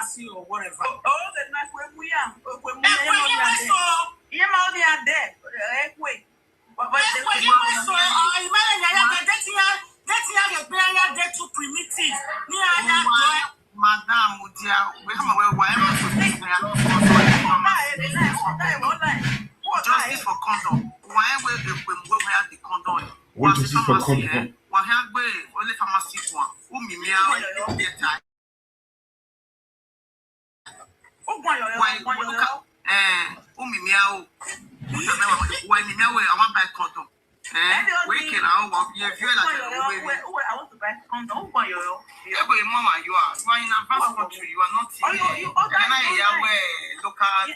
pharmacy or whatever. Oh, the night when we are there. Wait. But they're too primitive. Madam, we have justice for condom. Why will we have the condom? What is for condom? Why have we only pharmacy one? I want to buy condom. Mama, you are in advanced country. You are not here. Local.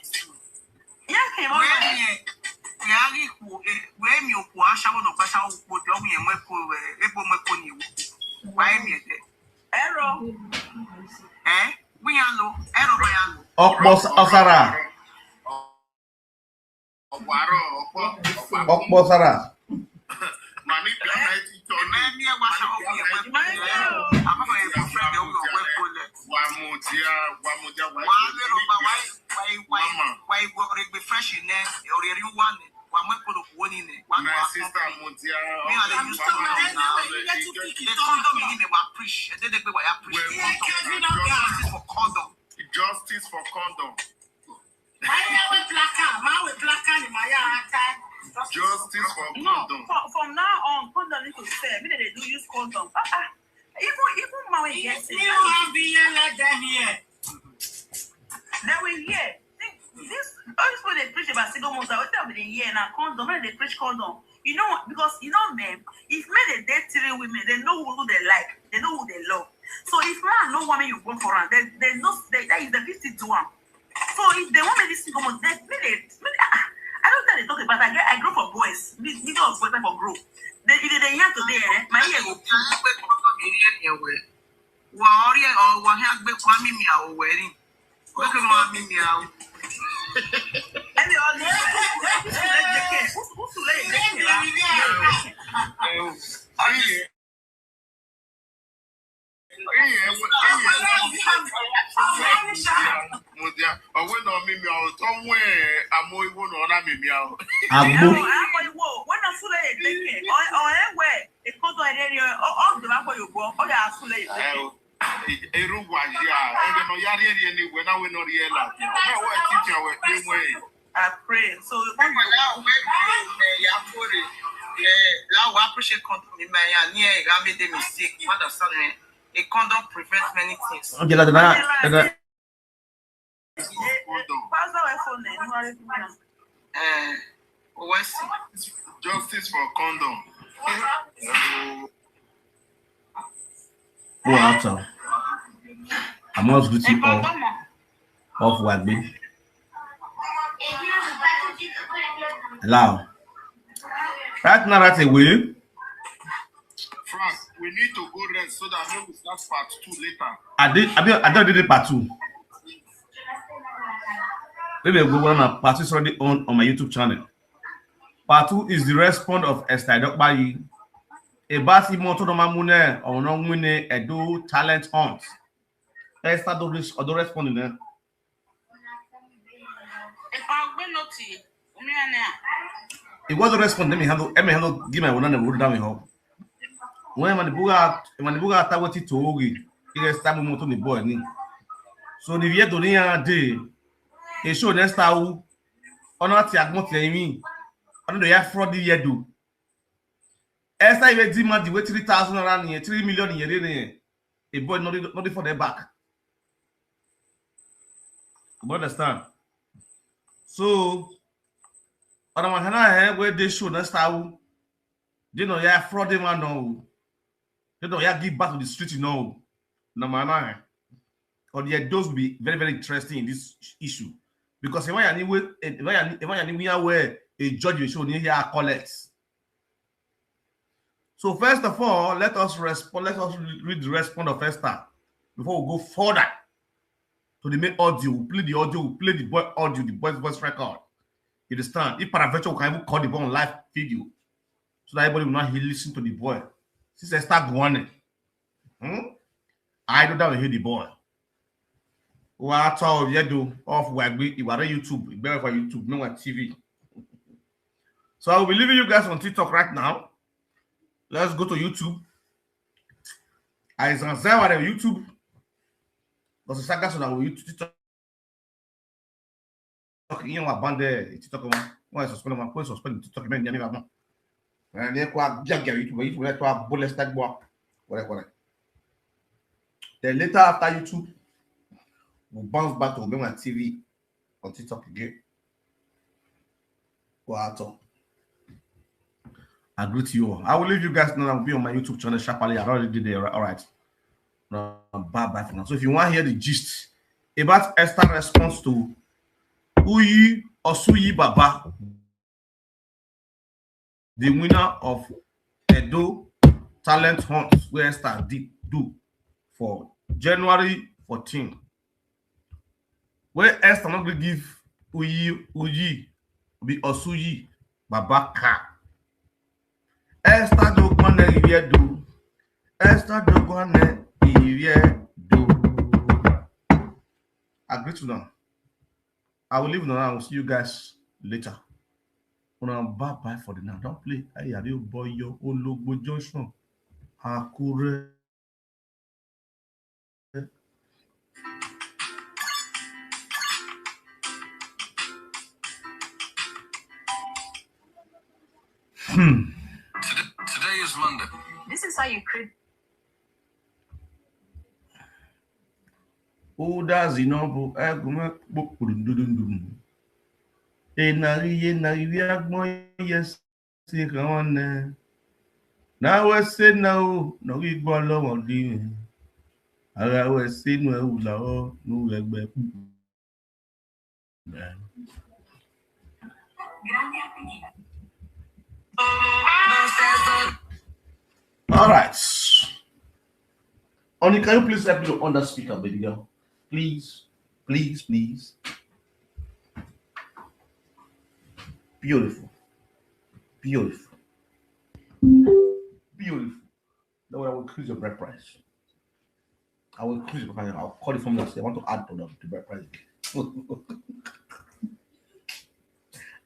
Justice for condom. Justice for condom. From now on, condom need to say. Maybe they do use condom. Even my gets it. They will hear. This always when they preach about single mothers, I will tell me the year now condom. When they preach condom, you know what? Because you know men, if men they date 3 women, they know who they like, they know who they love. So if man no woman you go for her, they know that is the 50 to 1. So if they want me this single mother, I don't know they talk about. I grow for boys. Middle of boys for grow. They hear today, my ear go. Warrior or one have been coming me our wedding. Look at me meow. And they all who's too late? I pray. So now we appreciate condom. Made mistake. A condom prevents many things. Justice for condom. I'm not good of Wagby. Allow. Right now, that's a way. Frank, we need to go rest so that we will start part 2 later. I don't do part 2. Maybe we'll go on part 2 is already on my YouTube channel. Part 2 is the response of Esther Edokpayi. A basi moto no mamune or no winne a do talent hunt. Esther do respond in there. It was a response. Let me handle. Give my one and root down home. When the buga tawati to ogi, it is time moto the boy ni. So the year donia day, a show next time. Onati agmot yemi. I don't know ya fraud the year do. Esther even demand the way 3,000 around here, 3 million in here. A boy not for their back. You understand? So, on the hand, where they show next time, they know ya fraud them no. They know ya give back to the street, you know. No man, or yet those will be very, very interesting in this issue because if I anywhere where a judge will show here collects. So first of all, let us respond. Let us read the response of Esther before we go further to the main audio. We play the audio. We play the boy audio, the boy's voice record. You understand? If paraventure, we can even call the boy on live video so that everybody will not listen to the boy. Since Esther going, I don't know hear the boy. What all you do off Wagby, you are YouTube, you better for YouTube, no one TV. So I will be leaving you guys on TikTok right now. Let's go to YouTube. I is on YouTube. Because the saga on our YouTube TikTok. You know, band there, TikTok. Why suspend my point? Suspend TikTok. Man, you never. And they quite YouTube. You let to bullet stack block. Whatever. Then later after YouTube, we'll bounce back to Umenwan TV on TikTok again. Wow. I greet you all. I will leave you guys now. I'll be on my YouTube channel sharply. I already did it. All right. Now, bye for now. So if you want to hear the gist about Esther's response to Uyi Osuyi Baba, the winner of Edo Talent Hunt, where Esther did do for January 14, where Esther not going to give Uyi be Osuyi Baba car. Esther do one do. Esther do one do. I agree to them. I will leave now. I will see you guys later. Bye for the now. Don't play. Hey, are you boy your Ologbo Junction? Akure. Today is Monday. This is how you create. Oda zinobu aguma bokudundundum. Enari agmo yes sikone. Now we say no igbo lowo di. Ara we say no ewula o no egbe. All right. Only can you please help me on that speaker, baby girl? Please. Beautiful. Now I will increase your bread price. I will increase your price. I'll call it from last year. I want to add to the bread price again.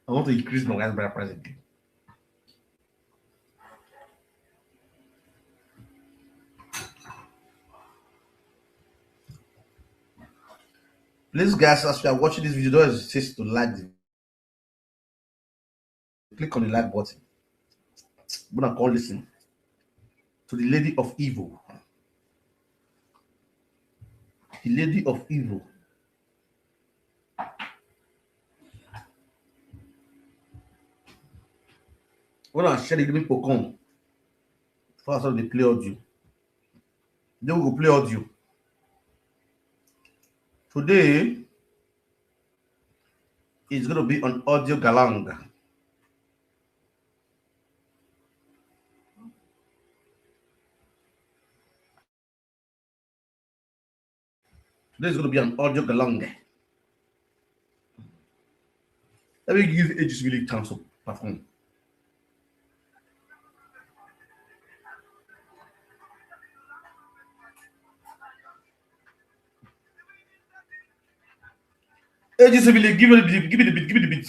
I want to increase my guys' bread price again. Please, guys, as you are watching this video, don't hesitate to like the click on the like button. I'm gonna call listen to the lady of evil. The lady of evil. When I share the people come, first they play audio. They will play audio. Today is going to be on audio galanga. Today is going to be on audio galanga. Let me give Aegis really chance to perform. Aegis really give me the beat.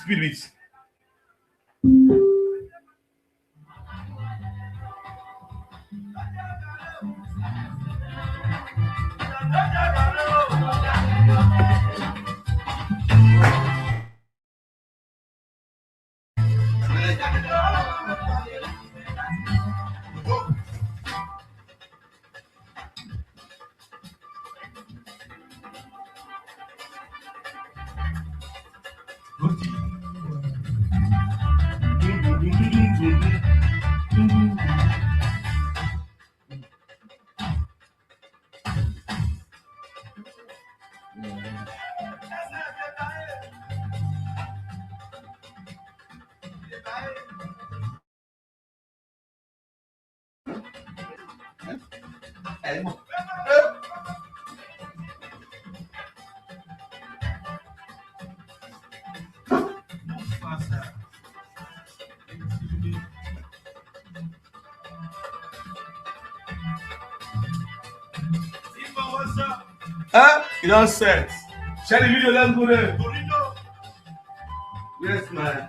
You don't set. Share the video, let's go there. Yes, man.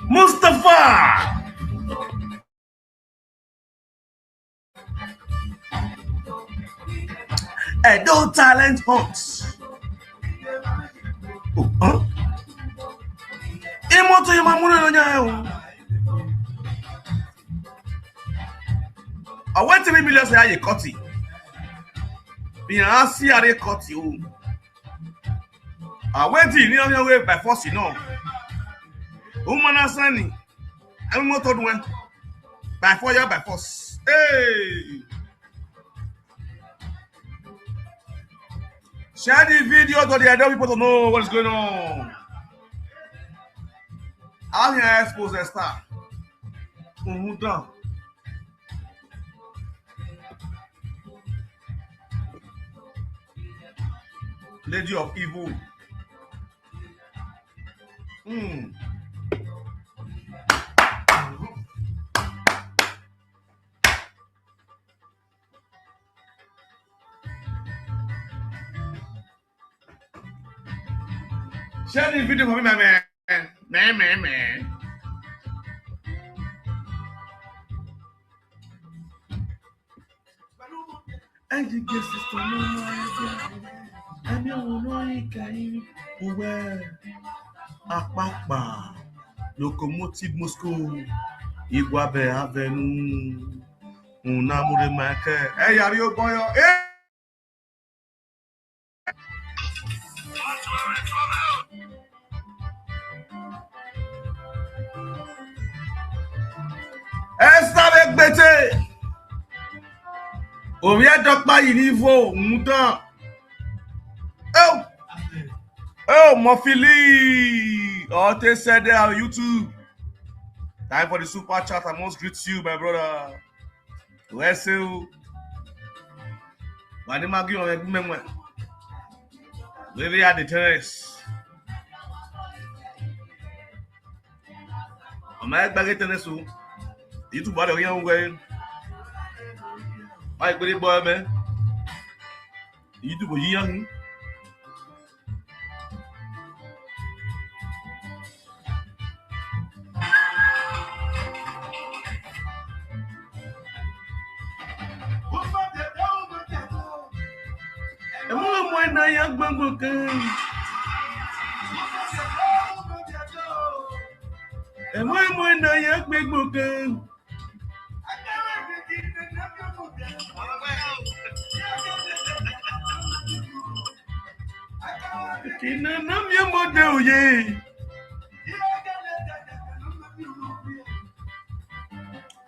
Mustafa! Edo talent hunt. Imoto yamamuna no nyayo. I went to me million say you cut it. Be an see are cut you. I went in your way by force, you know. Umana sani. I'm not told when by fire by force. Hey. Share the video so the other people to know what's going on. I'm here expose the star. Down. Lady of evil. Share the video for me, my man. Man. And you get sister, I'm your guy. Apapa. Locomotive Moscow. Iguabe Avenue. Unamure Maka. Hey, are you boy? Hey! Esther Edokpayi. Iye-eki niveau mudan. Oh, Oh, Mofili! Oh, they said there on YouTube. Time for the super chat. I must greet you, my brother. Where's you? Why did I give you a Umenwan? Maybe at the terrace. I'm not back at the terrace. You two body young way. My good boy, man. You two go young. I'm a young man. And when I young big book, I'm your mother, ye.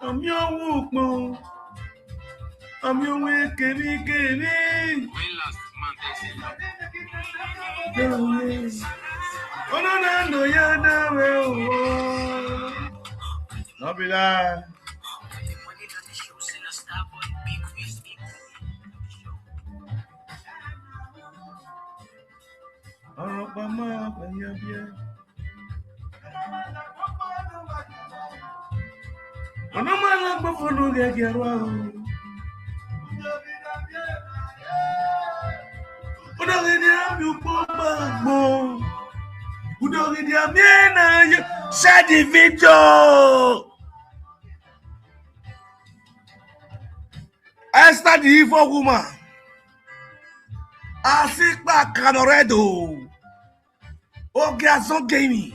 I'm your workman. I'm your way, Kenny. Oh, no, you're not be that. Share the video. Esther the evil woman. Asikpa Canoredo. Ogazo Gaming.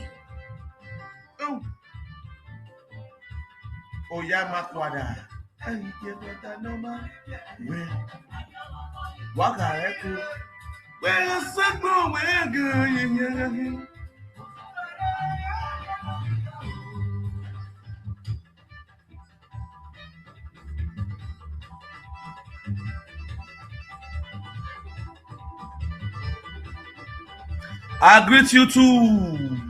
Oh, yeah, Makwada. And you get that number. Wakareku. Well, Sako, where good. I greet you too.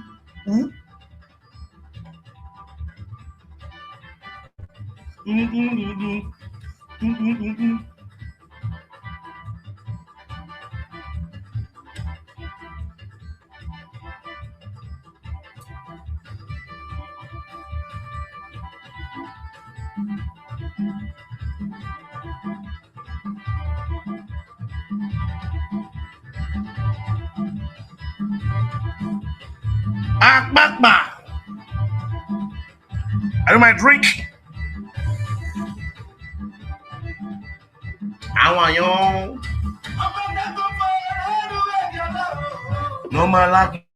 Akbakba. I do my drink. I want you. No man like.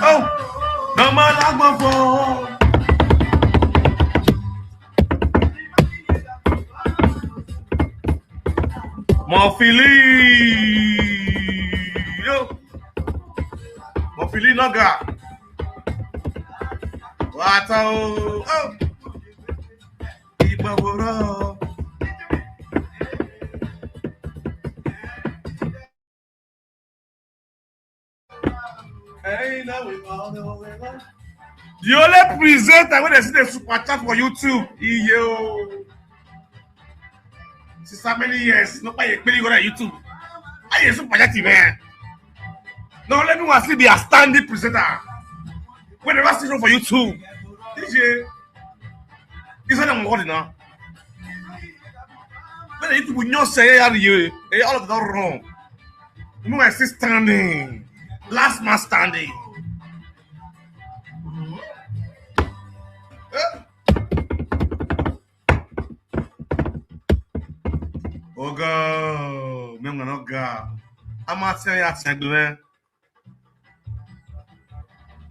Oh, no man like before. Mofili. Yo. Mofili Naga. What? Oh. Ibaboro. Hey, now we all know where. The only presenter when they see the super chat for YouTube. Yo. Since how many years? Nobody really go on YouTube. I am super chatty, man. No, let me want to be a standing presenter. When they never see for YouTube. DJ. Is that I'm holding now? When the YouTube will not say all of that wrong. You know I still standing. Last man standing. Oh God, me ngana God. I'm not saying that thing, man.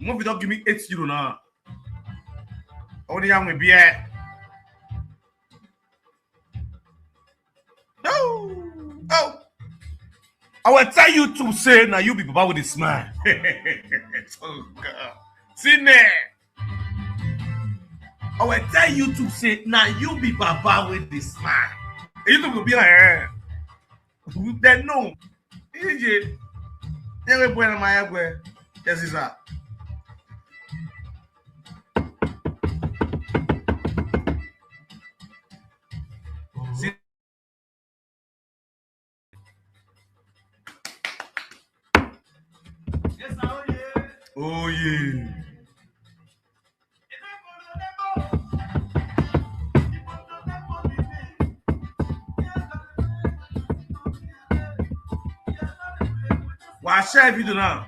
Mo don't give me €8 now. Only I'm with beer. Oh. I will tell you to say now you be Baba with a smile. Oh God. See there. I will tell you to say now you be Baba with the smile. You to be like they know. EJ. Every boy in my way. Yes, is that. See. Oh yeah. Why share video now?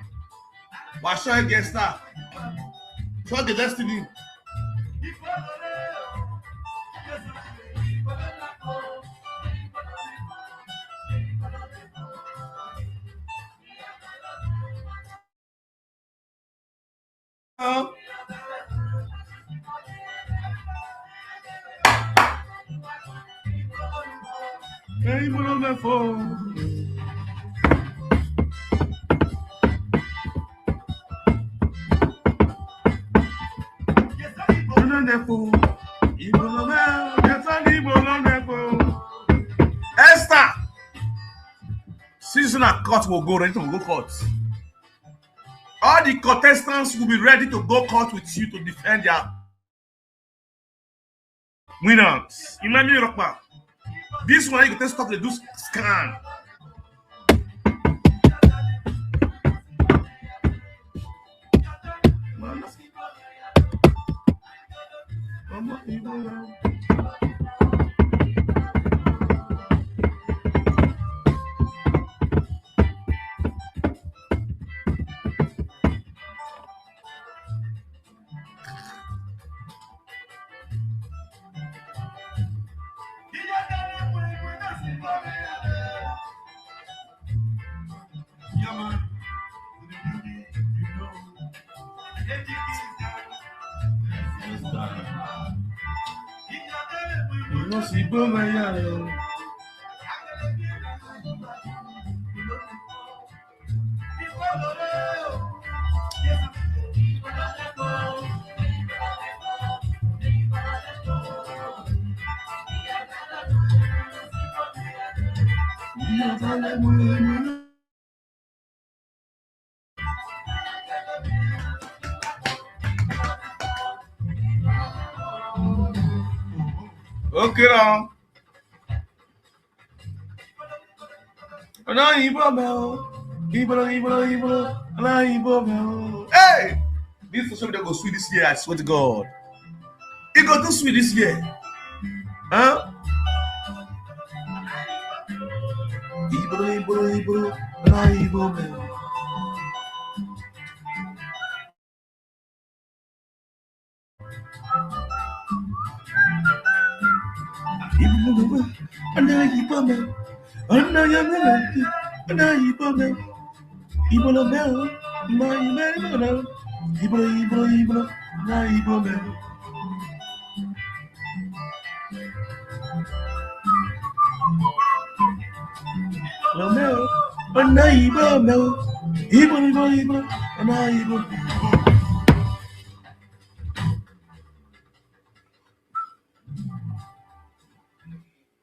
Why share guest star? Show the destiny. Esther, season at court will go ready to go court. All the contestants will be ready to go court with you to defend their winners. Umenwan. This one you can stop the do scan. Okay now. Hey! This is something that goes sweet this year, I swear to God. It got too sweet this year. Huh?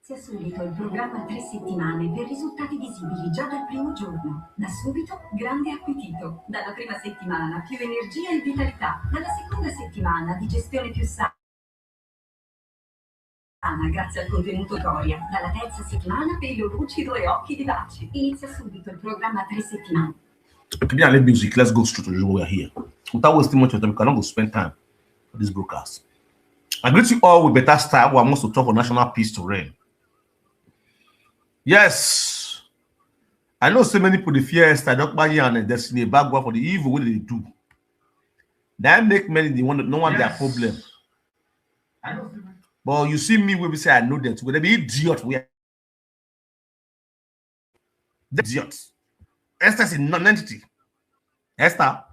Inizia subito il programma 3 settimane per risultati visibili già dal primo giorno. Da subito grande appetito. Dalla prima settimana più energia e vitalità. Dalla seconda settimana digestione più sana grazie al contenuto Gloria. Dalla terza settimana pelo lucido e occhi vivaci. Inizia subito il programma 3 settimane. Okay, let music. Let's go straight to the we are here. Without wasting much of time, we cannot go spend time for this broadcast. I greet you all with better style. We are supposed to talk for national peace to reign. Yes, I know so many people fear Esther Edokpayi and Destiny ebagua for the evil what they do. That make many they want no one their problem. I know. But you see me when we say I know that they be idiot. We are idiots. Esther is a non-entity. Esther,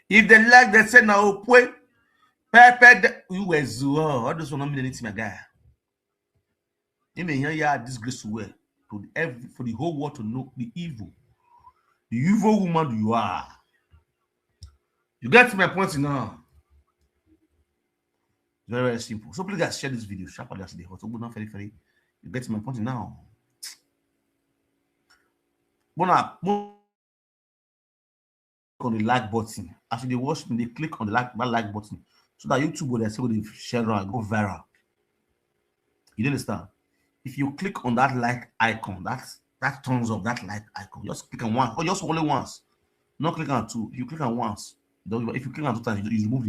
if they like, they say now, boy, Pepe, you were zoo. All those will not mean anything, my guy. You may hear you disgrace well. for the whole world to know the evil woman you are. You get my point now? Very, very simple. So please guys share this video sharply as the hot. You get my point now. On the like button. As they watch me, they click on the like button so that YouTube will say they share and go viral. You understand? If you click on that like icon, that turns up that like icon. Just click on one, or just only once. Not click on two. If you click on once, if you click on two times, you remove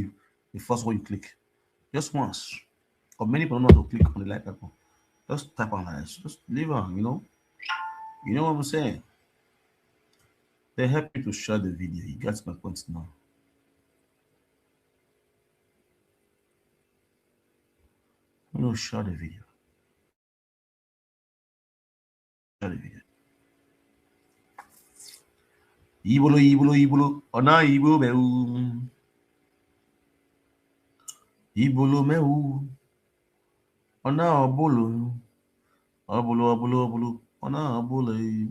the first one you click. Just once. Or many people don't know how to click on the like icon. Just type on that. Just leave on, you know. You know what I'm saying? They help you to share the video. You get my point now. You know, share the video. Share the video. Ibolo, ona ibo meu. Ibolo meu. Ona obolo. Obolo. Ona obolo.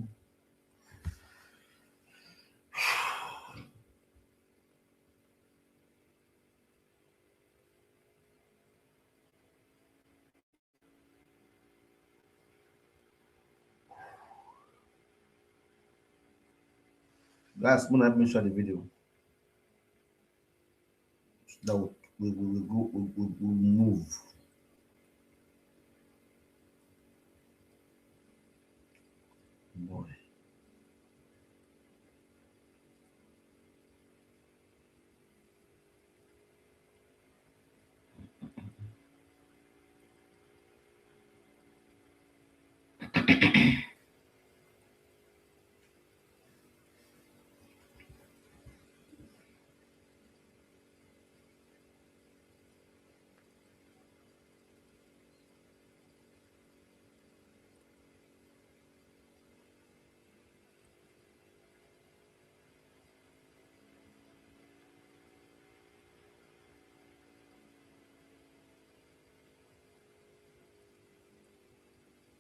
Guys, I'm gonna help me share the video. That we'll move. Boy.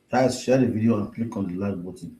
Guys, share the video and click on the like button.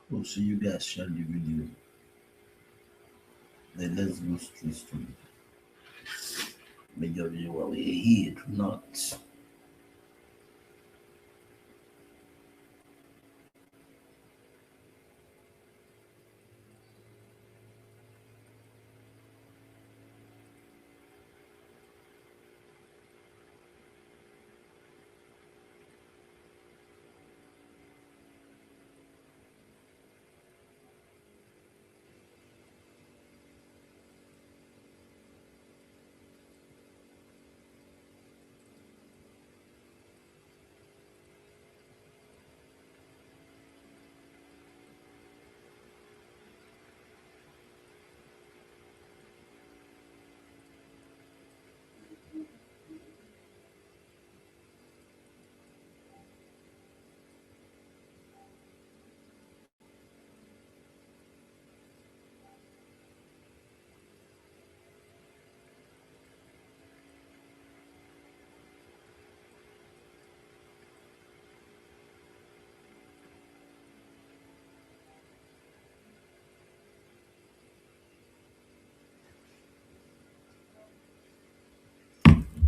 We'll see you guys share the video. Then let's go straight to it. Majority while we're here tonight.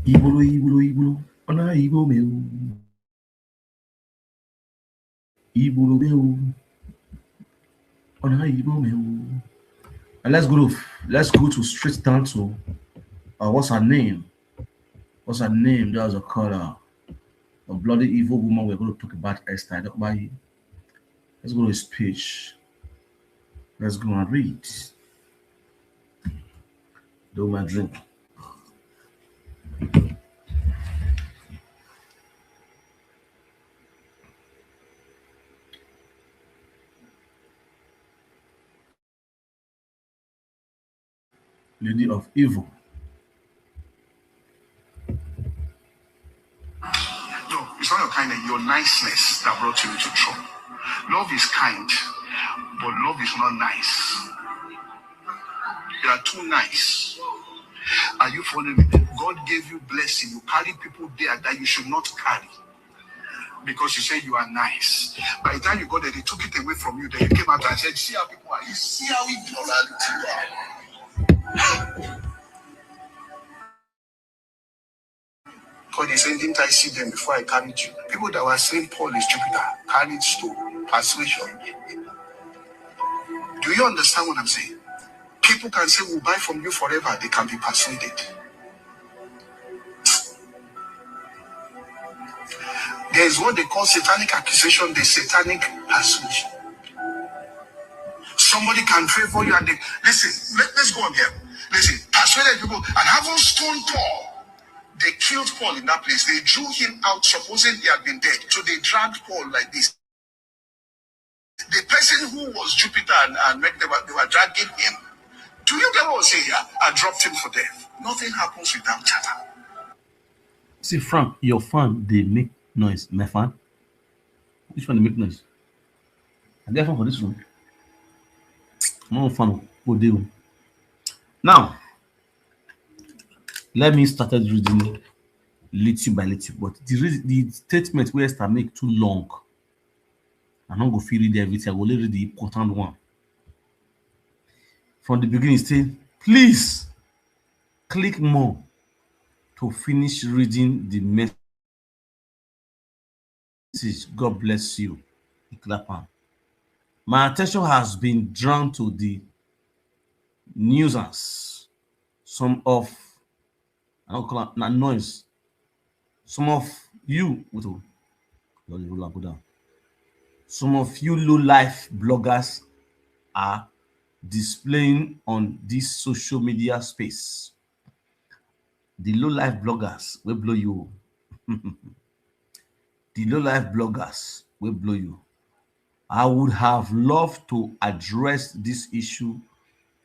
Ibolo. Ona Igbo meu. Igbo meu. Ona Igbo meu. And let's go to straight down to what's her name? What's her name? That was a color. A bloody evil woman. We're going to talk about Esther Edokpayi. Let's go to his speech. Let's go and read. Do my drink. Lady of evil. No, it's not your kindness, your niceness that brought you into trouble. Love is kind, but love is not nice. You are too nice. Are you following me? God gave you blessing. You carry people there that you should not carry. Because you said you are nice. By the time you got there, they took it away from you. Then you came out and said, see how people are. You see how ignorant you are. God is saying, didn't I see them before I carried you? People that were saying Paul is Jupiter, carried stone, persuasion. Do you understand what I'm saying? People can say, we'll buy from you forever. They can be persuaded. There is what they call satanic accusation, the satanic persuasion. Somebody can favor you and they, listen, let's go on here. Listen, persuaded people and having stoned Paul, they killed Paul in that place. They drew him out, supposing he had been dead. So they dragged Paul like this. The person who was Jupiter and they were dragging him. Do you get what I'm saying here? I dropped him for death. Nothing happens without chatter. See, Frank, your fan, they make noise. My fan? Which one they make noise? I get fan for this one. I'm not a fan of Odeo. Now, let me start reading little by little, but the statement where Esther make too long. I'm not going to read everything. I will only read the important one. From the beginning, say, please click more to finish reading the message. God bless you. My attention has been drawn to the nuisance, some of, I don't call it noise, some of you, some of you low-life bloggers are displaying on this social media space. The low-life bloggers will blow you. The low-life bloggers will blow you. I would have loved to address this issue,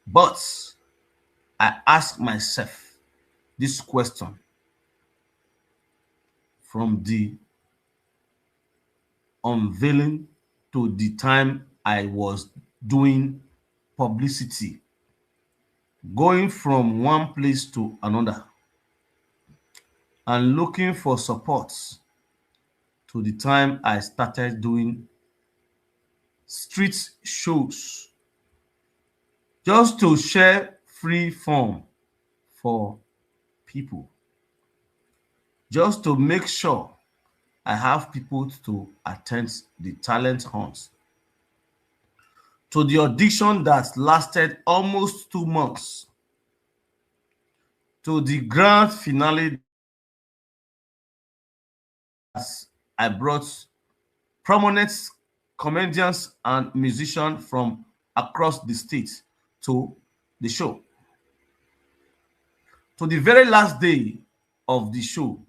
but I ask myself this question from the unveiling to the time I was doing publicity, going from one place to another and looking for support, to the time I started doing street shows just to share free form for people, just to make sure I have people to attend the talent hunt, to the audition that lasted almost 2 months, to the grand finale as I brought prominent comedians and musicians from across the state to the show. To the very last day of the show,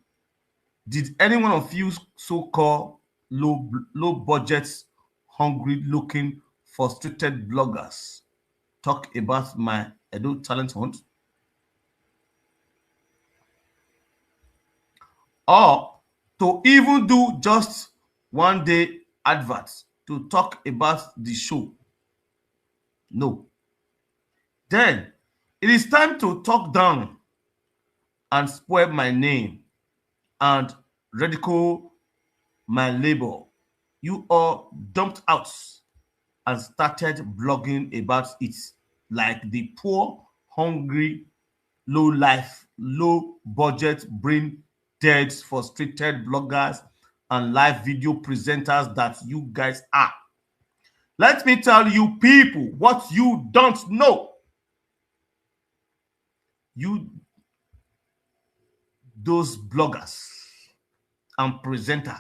did any one of you so-called low budget, hungry looking, frustrated bloggers talk about my Edo talent hunt? Or to even do just one day adverts to talk about the show? No. Then it is time to talk down and spoil my name and ridicule my labor. You all dumped out and started blogging about it like the poor, hungry, low life, low budget, brain dead, frustrated bloggers and live video presenters that you guys are. Let me tell you people what you don't know. Those bloggers and presenter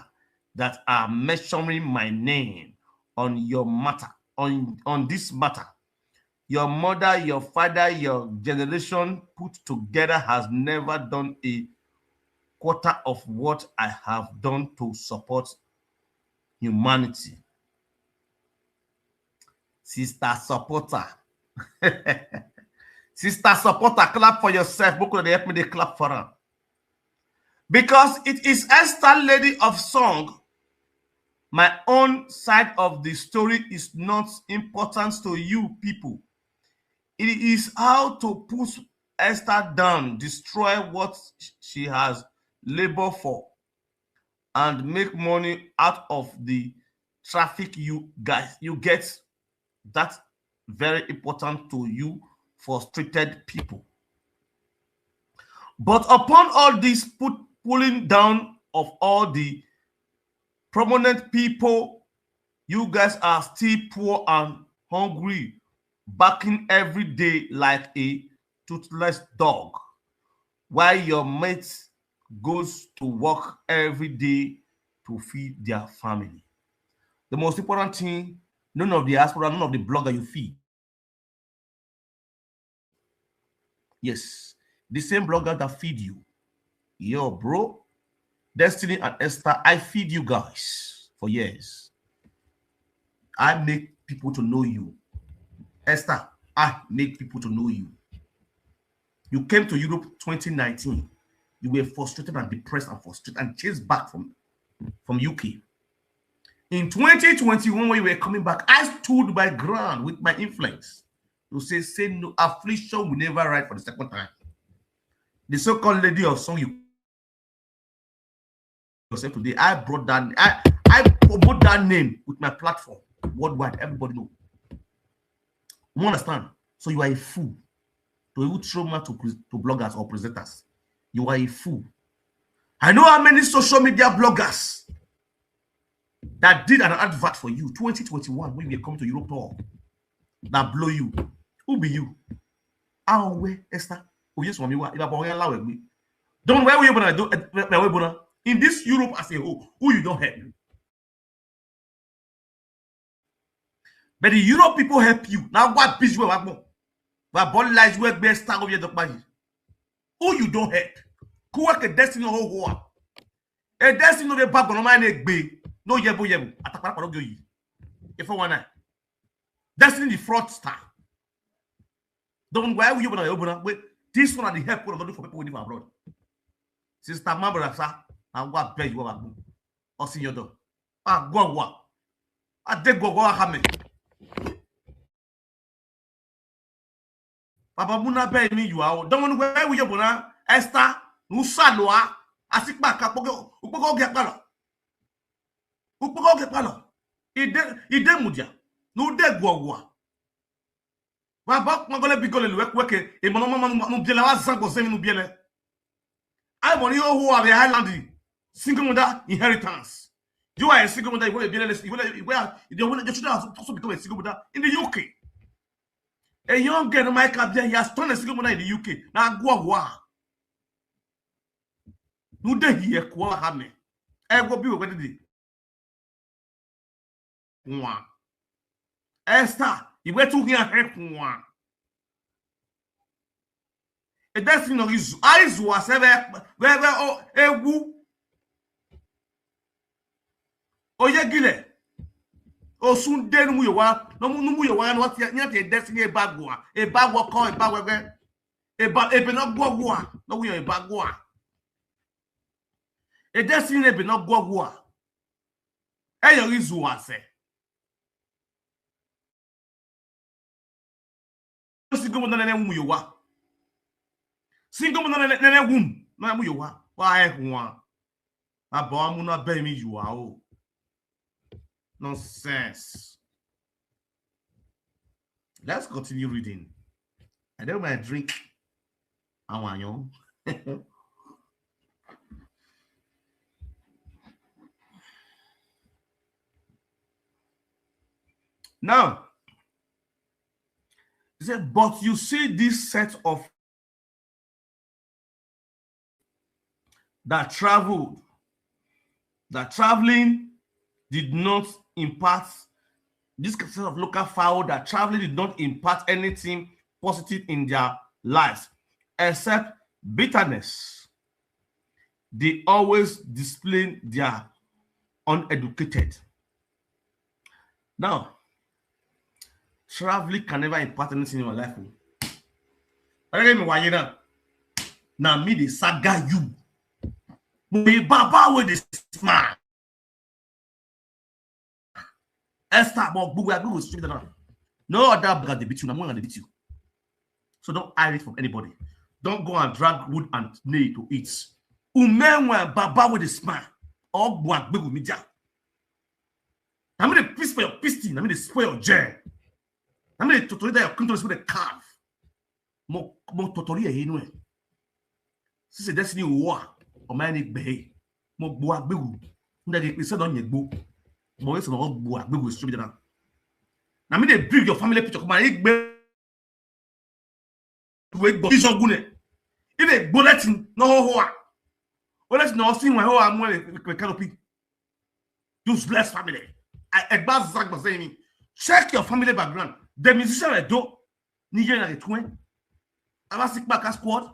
that are mentioning my name on your matter, on this matter, your mother, your father, your generation put together has never done a quarter of what I have done to support humanity. Sister supporter. Sister supporter, clap for yourself. Book they help me, they clap for her. Because it is Esther, lady of song. My own side of the story is not important to you people. It is how to put Esther down, destroy what she has labored for, and make money out of the traffic you guys. You get that very important to you frustrated people. But upon all this pulling down of all the prominent people, you guys are still poor and hungry, barking every day like a toothless dog, while your mates goes to work every day to feed their family. The most important thing, none of the diaspora, none of the blogger you feed. Yes, the same blogger that feed you. Yo, bro, Destiny and Esther, I feed you guys for years. I make people to know you. Esther, I make people to know you. You came to Europe 2019. You were frustrated and depressed and frustrated and chased back from UK. In 2021, when you were coming back, I stood my ground with my influence. You say no, affliction will never write for the second time. The so-called lady of song you yourself today, I brought that, I promote that name with my platform worldwide. Everybody know. You understand? So you are a fool to even trauma to bloggers or presenters. You are a fool. I know how many social media bloggers that did an advert for you 2021 when you were coming to Europe tour that blow you. Who be you? How where Esther? Oh yes, mommy. Don't where we gonna do in this Europe as a whole? Who you don't help? But the Europe people help you. Now what busy we are more? But ball lies work best Esther Edokpayi. Who you don't help? Who work a destiny whole war? A destiny no be back on my neck be no yebo. Atakara paro goyi. If I wanna destiny the fraudster. Don't why you gonna wait. This one are the help we're gonna do for people who live abroad. Sister Mabra, sir, I want beg you or see your dog. Ah, go what? I did go hame. Papa Muna pay me you out. Don't want where we are, Esther, Nusalua, Asikbaka, Upoko get palo. Upoko get palo. Ide mudia. No de go. Papa, Magole Bigole work, a monoma Mubiela, Sanko Semi Mubiele. I want you who are the Highland single mother inheritance. You are a single mother, you want to should also become a single mother in the UK. A young girl, Mike Abia, he has turned a single mother in the UK. Now go. No day here, Kwa Hame. I will be with the one. Esther, you were to hear one. A destiny of his eyes was ever a woo. Oyegile. O soon den we wa no mu ye wa what yet destiny ebagua call ebagua ebe no gwogwa no we ebagua a destiny ebe no gwogwa e yo izu ase single mo na mu ye wa single mo na wum na mu ye wa e ho a abo amu na ba mi you a o nonsense. Let's continue reading. I don't mind drink. I want you. Now, he said, but you see this set of that traveled, that traveling did not impart, this set of local fowl that traveling did not impart anything positive in their lives except bitterness. They always display their uneducated. Now, traveling can never impart anything in your life. Now me the saga you. Me baba with this man. Esther, but we are going to strip down. No other because they beat you. I'm going to beat you. So don't hide it from anybody. Don't go and drag wood and nail to eat. Umenwan baba with this man. All one big with me down. I mean the piece for your piston. I mean the spoil your jam. I mean the totori that your country with a calf. Mo totori e inu e. Si se destiny war o ma ni gbe. Mo gbo agbegu. Nda dey pese don yegbo. Mo yes no gbo agbegu strip down. I mean they bring your family picture come and igbe we go vision gune. If they bulletin no ho. Let's not see when I'm with canopy. Useless family. I saying, check your family background. The musician are do Nigeria at 20. I sick back a squad.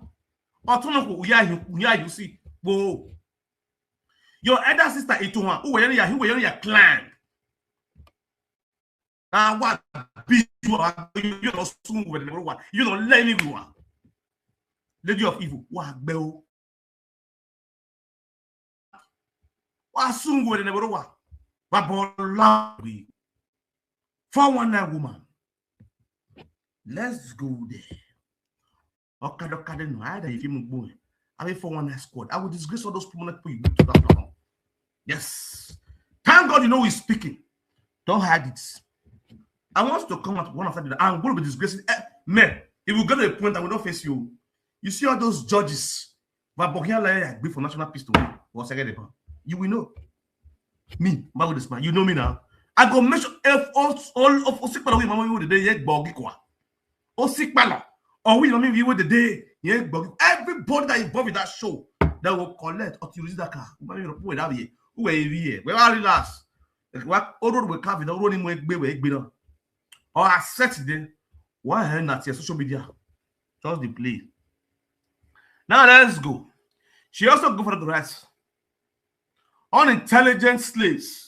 Or you see. Whoa. Your elder sister Ituan, who were your clan. Now what be you don't soon with the one. You don't let anyone. Lady of evil. What bell? Soon go in the room. But 419 woman. Let's go there. Okay, no, either if you move, I mean 419 squad. I will disgrace all those prominent people you to that platform. Yes. Thank God you know he's speaking. Don't hide it. I want to come out one after the other. I'm going to be disgracing. Man, if we get to a point that we don't face you, you see all those judges. But be for national peace to win. You will know. Me, my this man, you know me now. I go mention all of sick palo we mama the day yet bogi kwa. O sick palo. Or we mama we the day yet bogi. Everybody that involved with that show that will collect or to use that car. Who have here? Who are here? We are relax. What all we carve it, all running way be no. Or I set it why hand at your social media. Just the play. Now let's go. She also go for the rest. Unintelligent slaves.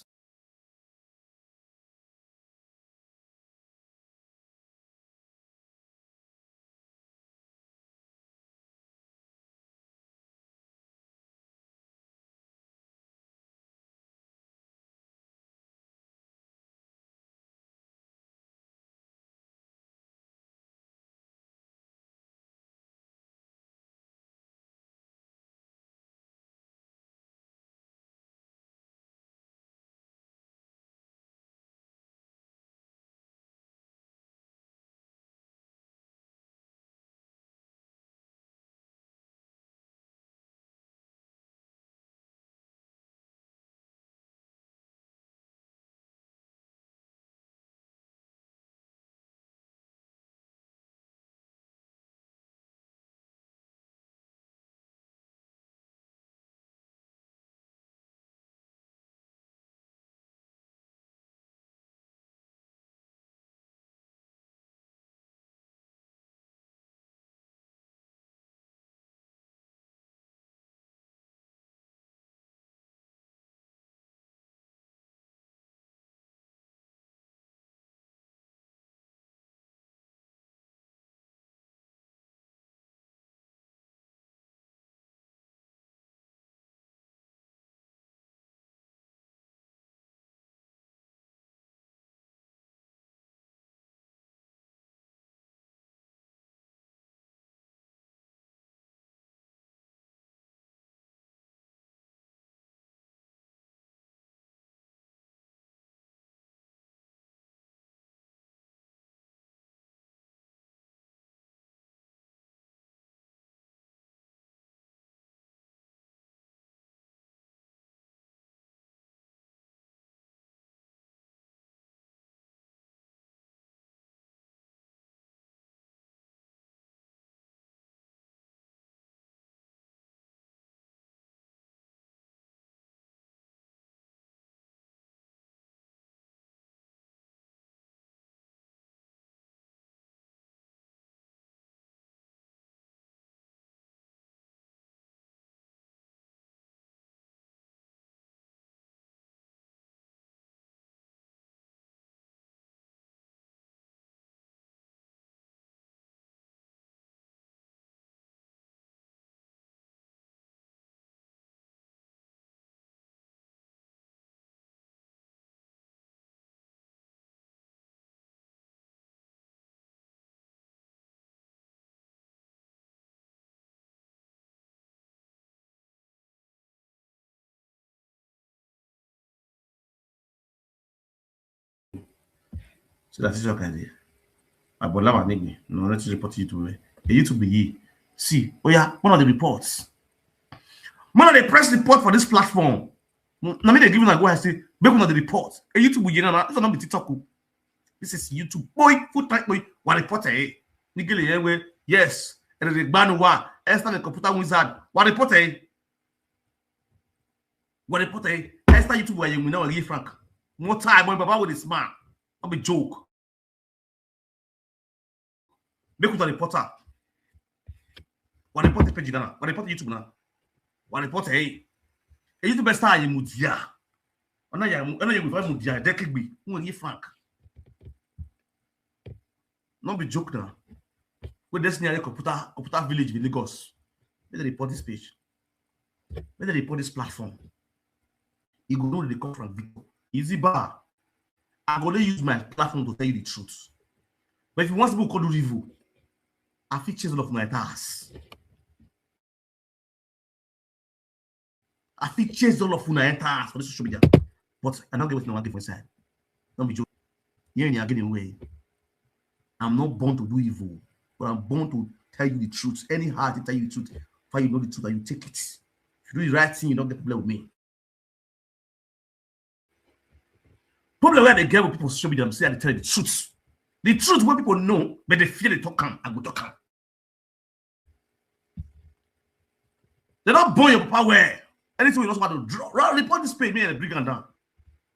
So that is your idea. Abola Manigbe, no, let's report YouTube. A YouTube ye. See, oh yeah, one of the reports. One of the press report for this platform. Now me they give you a go and say, make one of the reports. A YouTube ye na, this is not be TikTok. This is YouTube. Boy, full time boy, one reporter eh. Nigele yewe, yes. And the Banwa, Esther the computer wizard. One reporter eh. One reporter eh. Esther YouTube where you know a frank. More time when Baba with this man. Not be joke. Make with a reporter. One reporter page na. One reporter YouTube na. One reporter hey. A YouTube star you mudia. Ona ya mudia. Dekigbi. Who ye frank. Not be joke now. With this near computer village in Lagos. Let the report this page. Let the report this platform. You go know the come from Victor. Easy bar. I'm gonna use my platform to tell you the truth. But if you want people to do evil, I feel chase all of my ass. I feel chase all of my ass for this social media. But I don't get what no one give inside. Don't be joking. You're getting away. I'm not born to do evil, but I'm born to tell you the truth. Any hard to tell you the truth, if you know the truth, and you take it. If you do the right thing, you don't get to play with me. Problem where they get with people social media, I'm saying I tell you the truth. The truth what people know, but they fear they talk I go talk. They don't burn your power where anything you don't want to draw. Report this page, me and bring them down.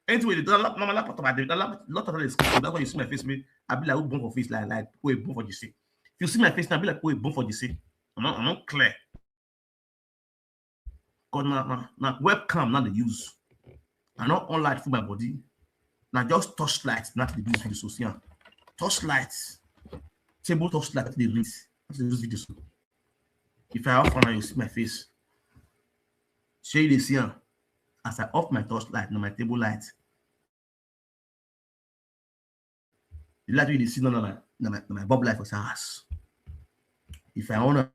Anyway, the lot of this. That's why you see my face, me. I be like, who born for face like who born for you see. If you see my face, I be like, who born for you see. I'm not clear. Cause now webcam not the use. I not on light for my body. Now just touch light, not the use video social. Touch lights, table touch light, the read. That's the use video. If I off now, you see my face. Show you the see as I off my touch light, now my table light. The light you see my bob light for ass. If I wanna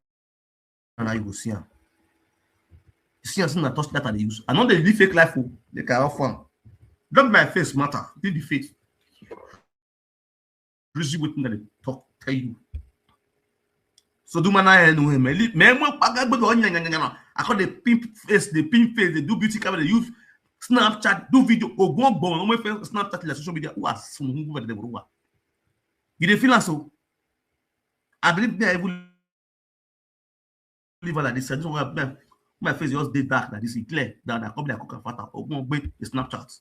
now you go see him. See us in the touch light I use. I know they do fake life for they can off one. Don't my face matter. Did the face. Receive what they talk tell you. So do man I know him. I call the pimp face, they do beauty camera, they use Snapchat, do video, or go on, no Snapchat, la social media, who are some who were the world. You feel so? I believe they will live like this. My face just did dark like this. It's clear that I come like cook and fata or go on the Snapchat.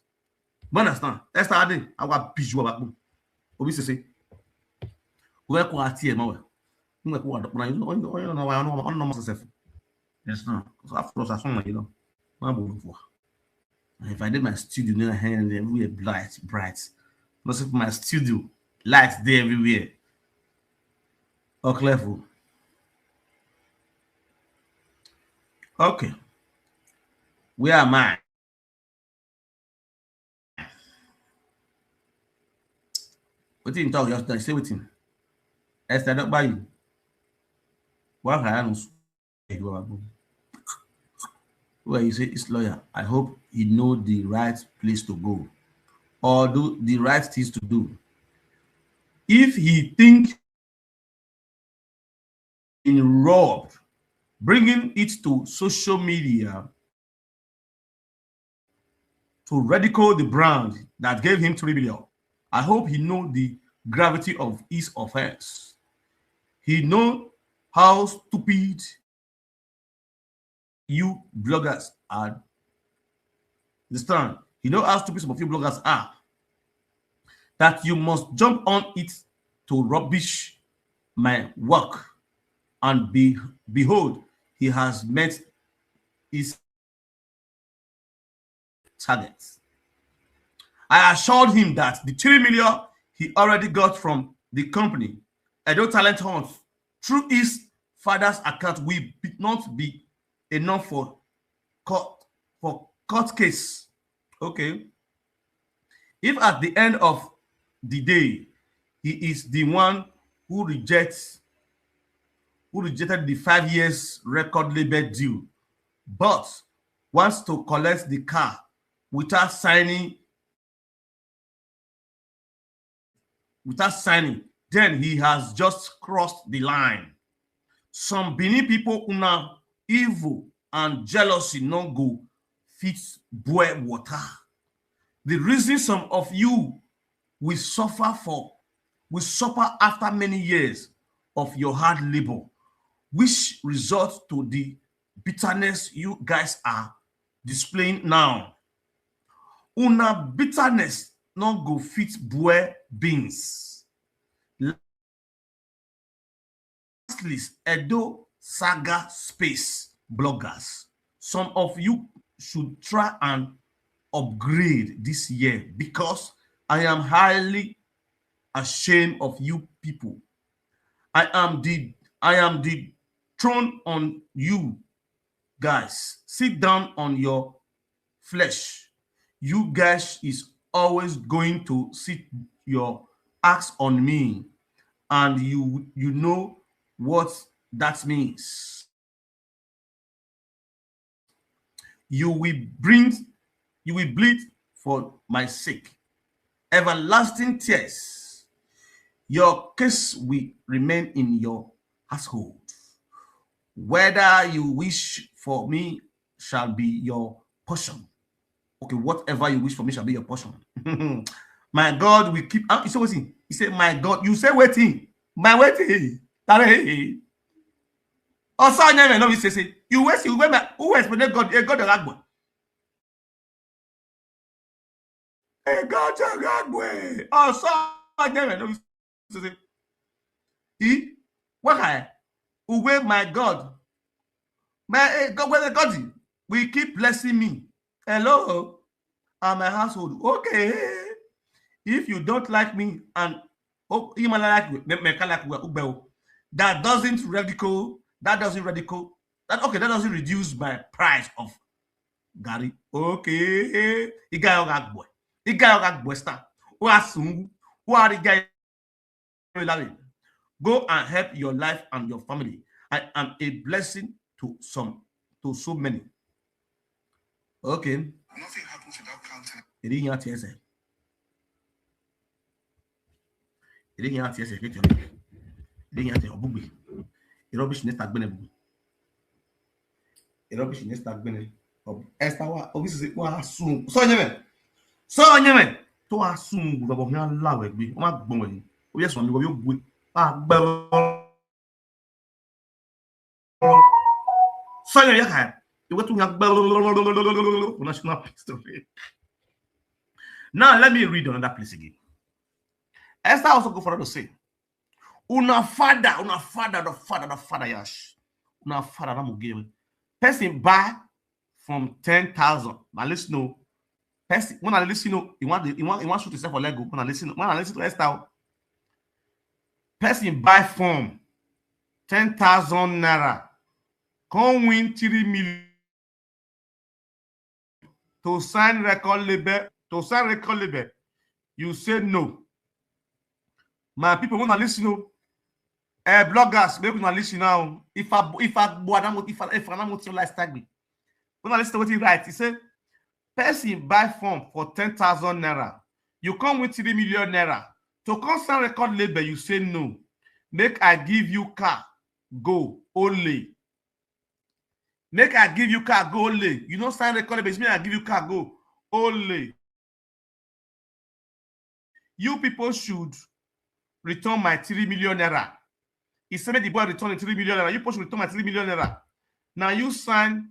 But understand? Esther Edokpayi, I want visual back. Obi say, we are quite here, my you know I know myself. Yes, no. So after I saw you know, if I did my studio, then I hand everywhere bright. Most of my studio lights there everywhere. Oh, clever. Okay. Where am I? What did you talk yesterday? Say with him. Esther Edokpayi. What can I well, you say it's lawyer. I hope he know the right place to go or do the right things to do. If he think in robbed, bringing it to social media to ridicule the brand that gave him 3 million, I hope he know the gravity of his offense. He know how stupid you bloggers are. Understand? You know how stupid some of you bloggers are. That you must jump on it to rubbish my work. And behold, he has met his targets. I assured him that the 3 million he already got from the company, Edo Talent Hunt, through his father's account will not be enough for court case. Okay. If at the end of the day he is the one who rejected the 5 years record label deal, but wants to collect the car without signing without signing, then he has just crossed the line. Some Benin people una evil and jealousy no go fit boil water. The reason some of you will suffer after many years of your hard labor, which results to the bitterness you guys are displaying now. Una bitterness no go fit boil beans. Lastly, Edo Saga Space bloggers. Some of you should try and upgrade this year, because I am highly ashamed of you people. I am the throne on you guys. Sit down on your flesh. You guys is always going to sit your axe on me, and you know what that means. You will bleed for my sake. Everlasting tears. Your case will remain in your household. Whether you wish for me shall be your portion. Okay, whatever you wish for me shall be your portion. My God will keep. You say waiting. He said, my God. You say waiting. My waiting. Also, I never know. He say, you wait. You wait. Who explain God? God the Agua. God the Agua. Also, I never know. He say, he what I who my God. My God, where the God will keep blessing me. Hello, and my household. Okay, if you don't like me and you might like that doesn't reduce my price of Gary. Okay, you got boy. You got boy star. Who are the guy? Go and help your life and your family. I am a blessing to so many. Okay. Nothing happens without counting. It didn't have TSA. It didn't have TSA. It didn't have TSA. It rubbish next tag benefit. It rubbish next tag benefit. Esther, obviously, soon. So, Nyame. To assume, we will not allow it. We want going. We just want to go with. So, you have. You want to have national history. Now, let me read another place again. Esther also go for her to say, the father, yash. Una father, na mugame. Person buy from 10,000. Now listen, no. Person, when I listen, no, you want to shoot yourself for Lego. When I listen to Esther, person buy from 10,000 naira. Come win 3 million to sign record label. You say no. My people, when I listen to bloggers, maybe not listen now. If I lifestyle, when I listen to what he writes, he said, person buy form for 10,000 naira. You come with 3 million naira. To constant record label, you say no. Make I give you car, go only. Make I give you car, go only. You don't sign record label, it's me I give you car, go only. You people should return my 3 million naira. He said the boy return 3 million naira. You people should return my 3 million naira. Now you sign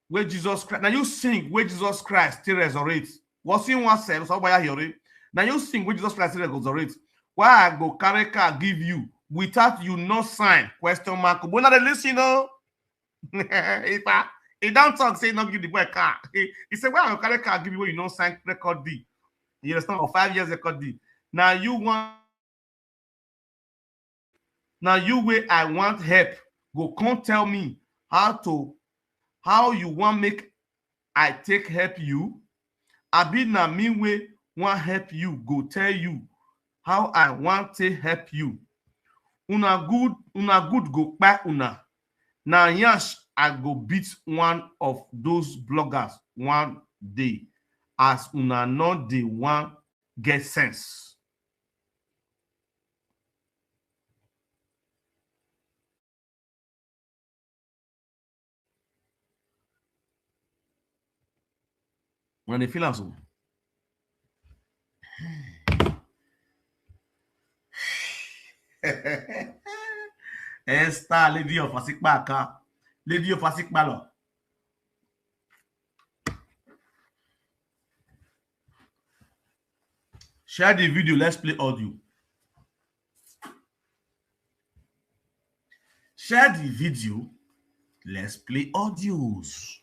where Jesus Christ. Now you sing where Jesus Christ still resurrects. What's in one sense? Now you sing where Jesus Christ still resurrects. Why I go carry car give you without you not sign? Question mark. When I listen, if he don't talk, say not give the boy car. He said, why I go carry car give you when you not sign record D? You understand? For 5 years record D. Now you want. Now you way I want help. Go come tell me how you want make I take help you. I be na me way want help you. Go tell you how I want to help you. Una good go back una. Now yes, I go beat one of those bloggers one day as una not the one get sense. When they feel am so. Esther, lady of Asikpaka. Lady of Asikpalo. Share the video. Let's play audio. Share the video. Let's play audios.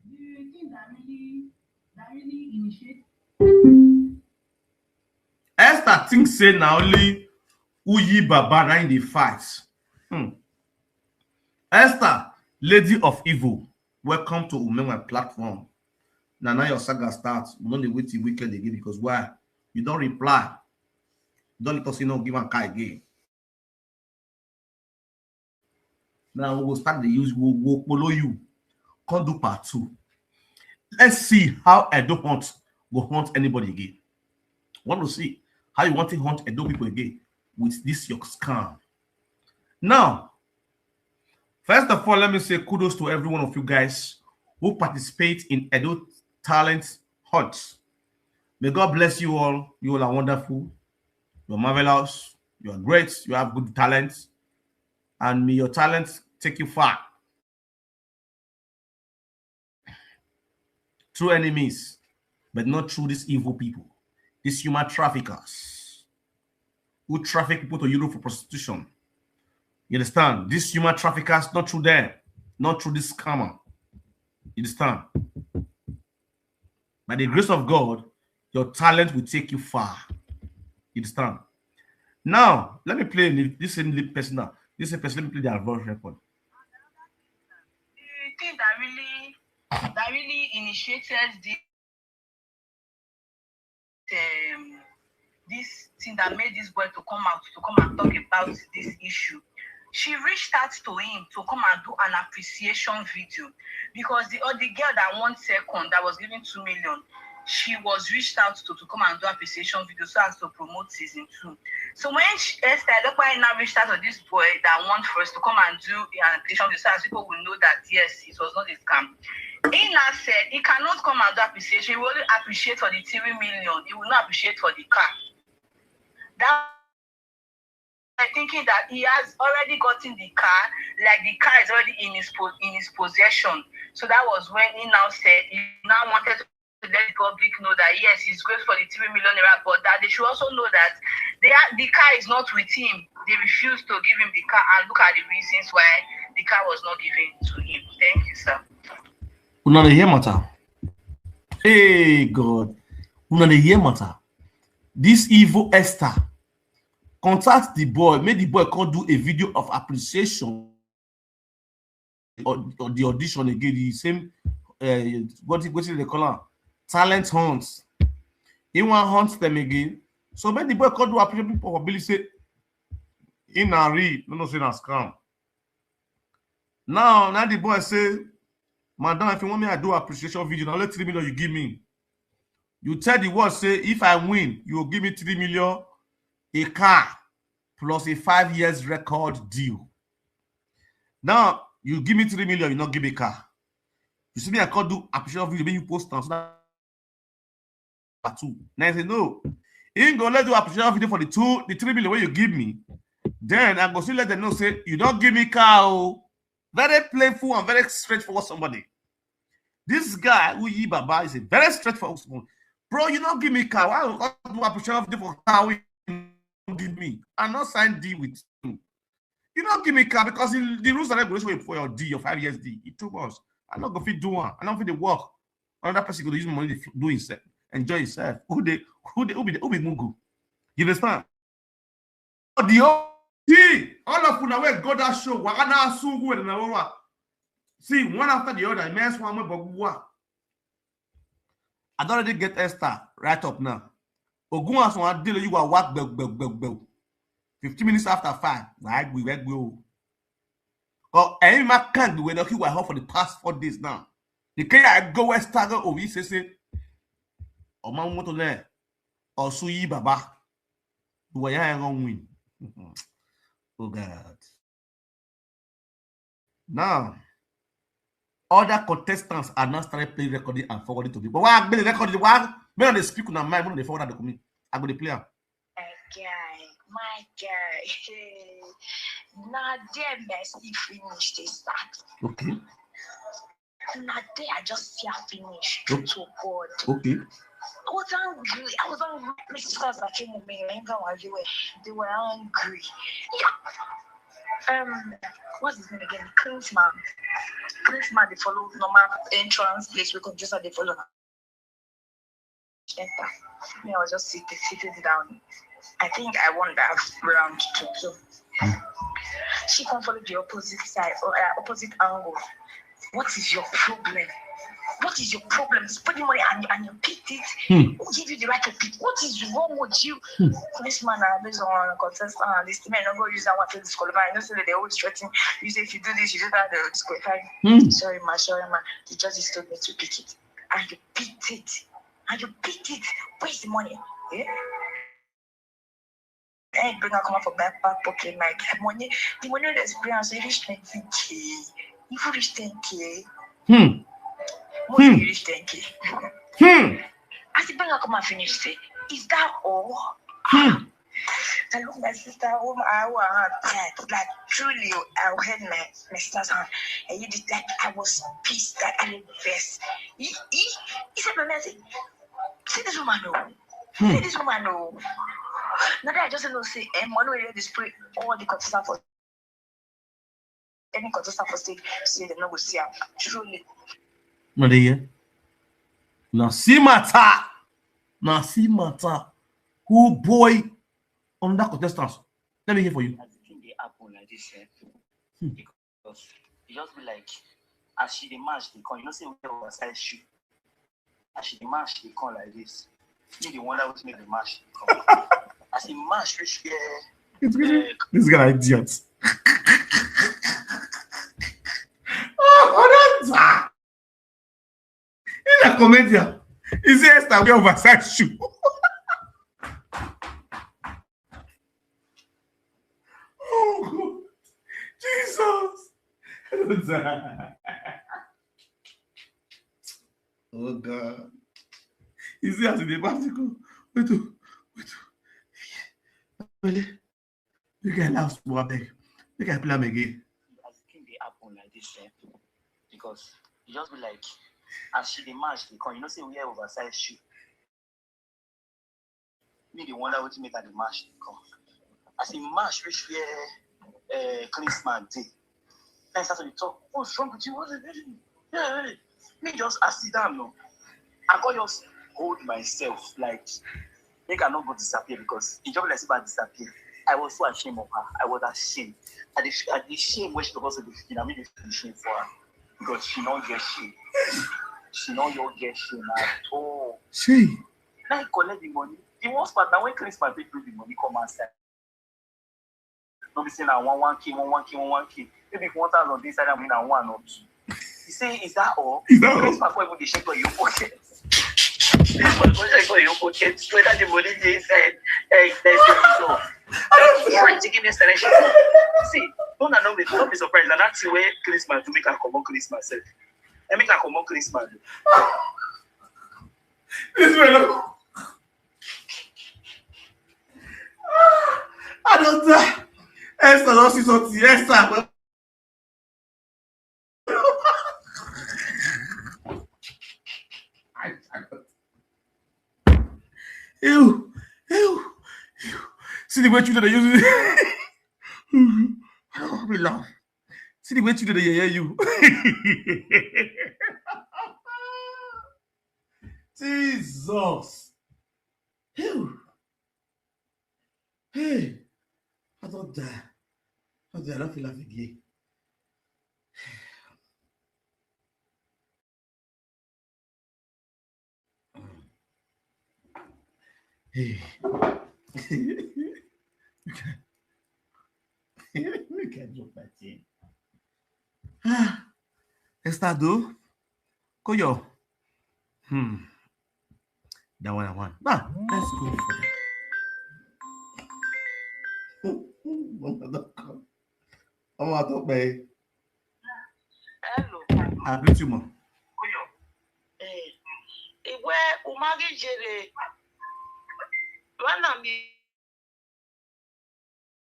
The thing that really initiates. Esther thinks say now only Uyi Baba in the fight. Esther, lady of evil, welcome to Umenwan platform. Now your saga starts. You don't wait till weekend again because why? You don't reply. You don't let us give a car again. Now we will start the use. We'll follow you. Come do part 2. Let's see how Edo hunt will hunt anybody again. Want to see how you want to hunt Edo people again with this your scam. Now, first of all, let me say kudos to every one of you guys who participate in Edo talent hunts. May God bless you all. You all are wonderful. You're marvelous. You are great. You have good talents. And may your talents take you far. Through enemies, but not through these evil people. These human traffickers who traffic people to Europe for prostitution. You understand? These human traffickers, not through them, not through this scammer. You understand? By the grace of God, your talent will take you far. You understand? Now, let me play this same person now. This same person, let me play their voice record. The thing that really initiated this thing that made this boy to come and talk about this issue. She reached out to him to come and do an appreciation video because the girl that 1 second that was given 2 million, she was reached out to come and do appreciation video so as to promote season 2. So when Esther Edokpayi now reached out to this boy that want first to come and do an appreciation video so as people will know that yes, it was not a scam. He now said he cannot come and do appreciation. He will only appreciate for the 3 million. He will not appreciate for the car. That thinking that he has already gotten the car, like the car is already in his possession. So that was when he now said he now wanted to let the public know that yes, he's grateful for the 3 million naira, but that they should also know that the car is not with him. They refused to give him the car, and look at the reasons why the car was not given to him. Thank you, sir. Una the hear matter. Hey God, una the hear matter. This evil Esther contact the boy, make the boy come do a video of appreciation or the audition again. The same what they call it? Talent hunts. He want hunt them again. So make the boy come do appreciation probability say in a read, no say na scam. Now the boy say, Madam, if you want me to do appreciation video, now let 3 million you give me. You tell the world, say, if I win, you will give me 3 million, a car, plus a 5 years record deal. Now, you give me 3 million, you not give me a car. You see me, I can't do appreciation video, you post on. So that 2. Now I say, no. You ain't gonna let do appreciation video for the 3 million when you give me. Then I go still let them know, say, you don't give me car. Very playful and very straightforward somebody. This guy, Uyi Baba, is a very straightforward someone. Bro, you don't give me car. Why would I do appreciation for car you give me? I'm not signed deal with you. You don't give me car because the rules and regulations for your D, your 5 years D, it 2 months. I'm not going to do one. I'm not going to work. Another person going to use money to do himself, enjoy himself. Who be Mungu? You understand? All of you now go that show. See, one after the other, I don't already get Esther right up now. Ogun as one deal you are work 15 minutes after 5. Right, we go. Or any man can't do it. You were home for the past 4 days now. The can go West Target over say, or man want to learn, or Suyi Baba. who are going to win. Oh God. Now, other contestants are now started playing recording and forwarding to me. But why I play the recording? Why? When they speak on my mind, when they forward to me, I go to play. My guy. Hey. Now there Messi finished the start. Okay. Now there I just see her finish. Okay. To God. Okay. I was angry. My sisters that came with me, they were angry. Yeah. What's his name again? Klinsman, they follow normal entrance place. We could just they follow. Me, I was just sitting down. I think I won that round 2. So she can follow the opposite side or opposite angle. What is your problem? What is your problem? Spending money and you picked it. Who gave you the right to pick? What is wrong with you? This man, based on Contestant, this man, I'm going to use that one to disqualify. I know so that they always threaten. You say if you do this, you do that, they'll disqualify. Sorry, ma. The judges told me to pick it. And you picked it. Where's the money? Yeah? I ain't bring her come out for back pocket like money. The money of the experience, you reach 20K. If you reach 10K, more than you reach 10K. As you bring her come and finish, say, is that all? I look at my sister, I was like truly, I held my sister's hand. And you did like I was pissed that I didn't vest. He said, my man, see this woman, no. See this woman, no. Now that I just know say money will display all the contestants for any contestant for stage say they no go see her. Truly. Maria. Now see matter. Who boy on that contestants? Let me hear for you. I think they happen like this, because it just be like as she the match they come, you know say we have oversized shoe. As she the match they come like this. You the wonder what make the match come. As a match which this guy idiot. Oh, that's in a comedian. Is it Esther wear oversized shoe? Oh God. Jesus. Oh God. Is it as in the bicycle? Wait. You can laugh more big. You can play again. I think they happen like this, because it just be like as she the match they come, you know say we have oversized shoe. Me the wonder what to make at the match they come. As a match which wear Klinsman day. Then start to talk. What's wrong with you? What's it? Me just sit down, no. I got just hold myself like make I not go disappear because it just like if I disappear. I was so ashamed of her. I was ashamed. I the shame where she supposed to be feeling. I mean the shame for her. Because she don't get shame. She don't get shame at all. She. Now you collect the money. The worst part now when Christmas they do the money come outside. Don't be saying now 1K. Maybe 1,000 this side and win and 1 or 2. You say, is that all? Christmas why would they shake your pocket? Whether the money they said, see, don't be surprised. And that's the way Christmas to make a common Christmas. And make a common Christmas. This way, I don't know. Esther, don't see something. Esther. Ew. See the way children are using it. I don't want to laugh. See the way children hear you. Jesus. Ew. Hey, I don't die. I don't feel like again. Hey. We can joke that thing. Estado. Koyo. That one I want. Let's go for that. I'm out of bay. Hello. I greet you, man. Where Umagi Jere, when I'm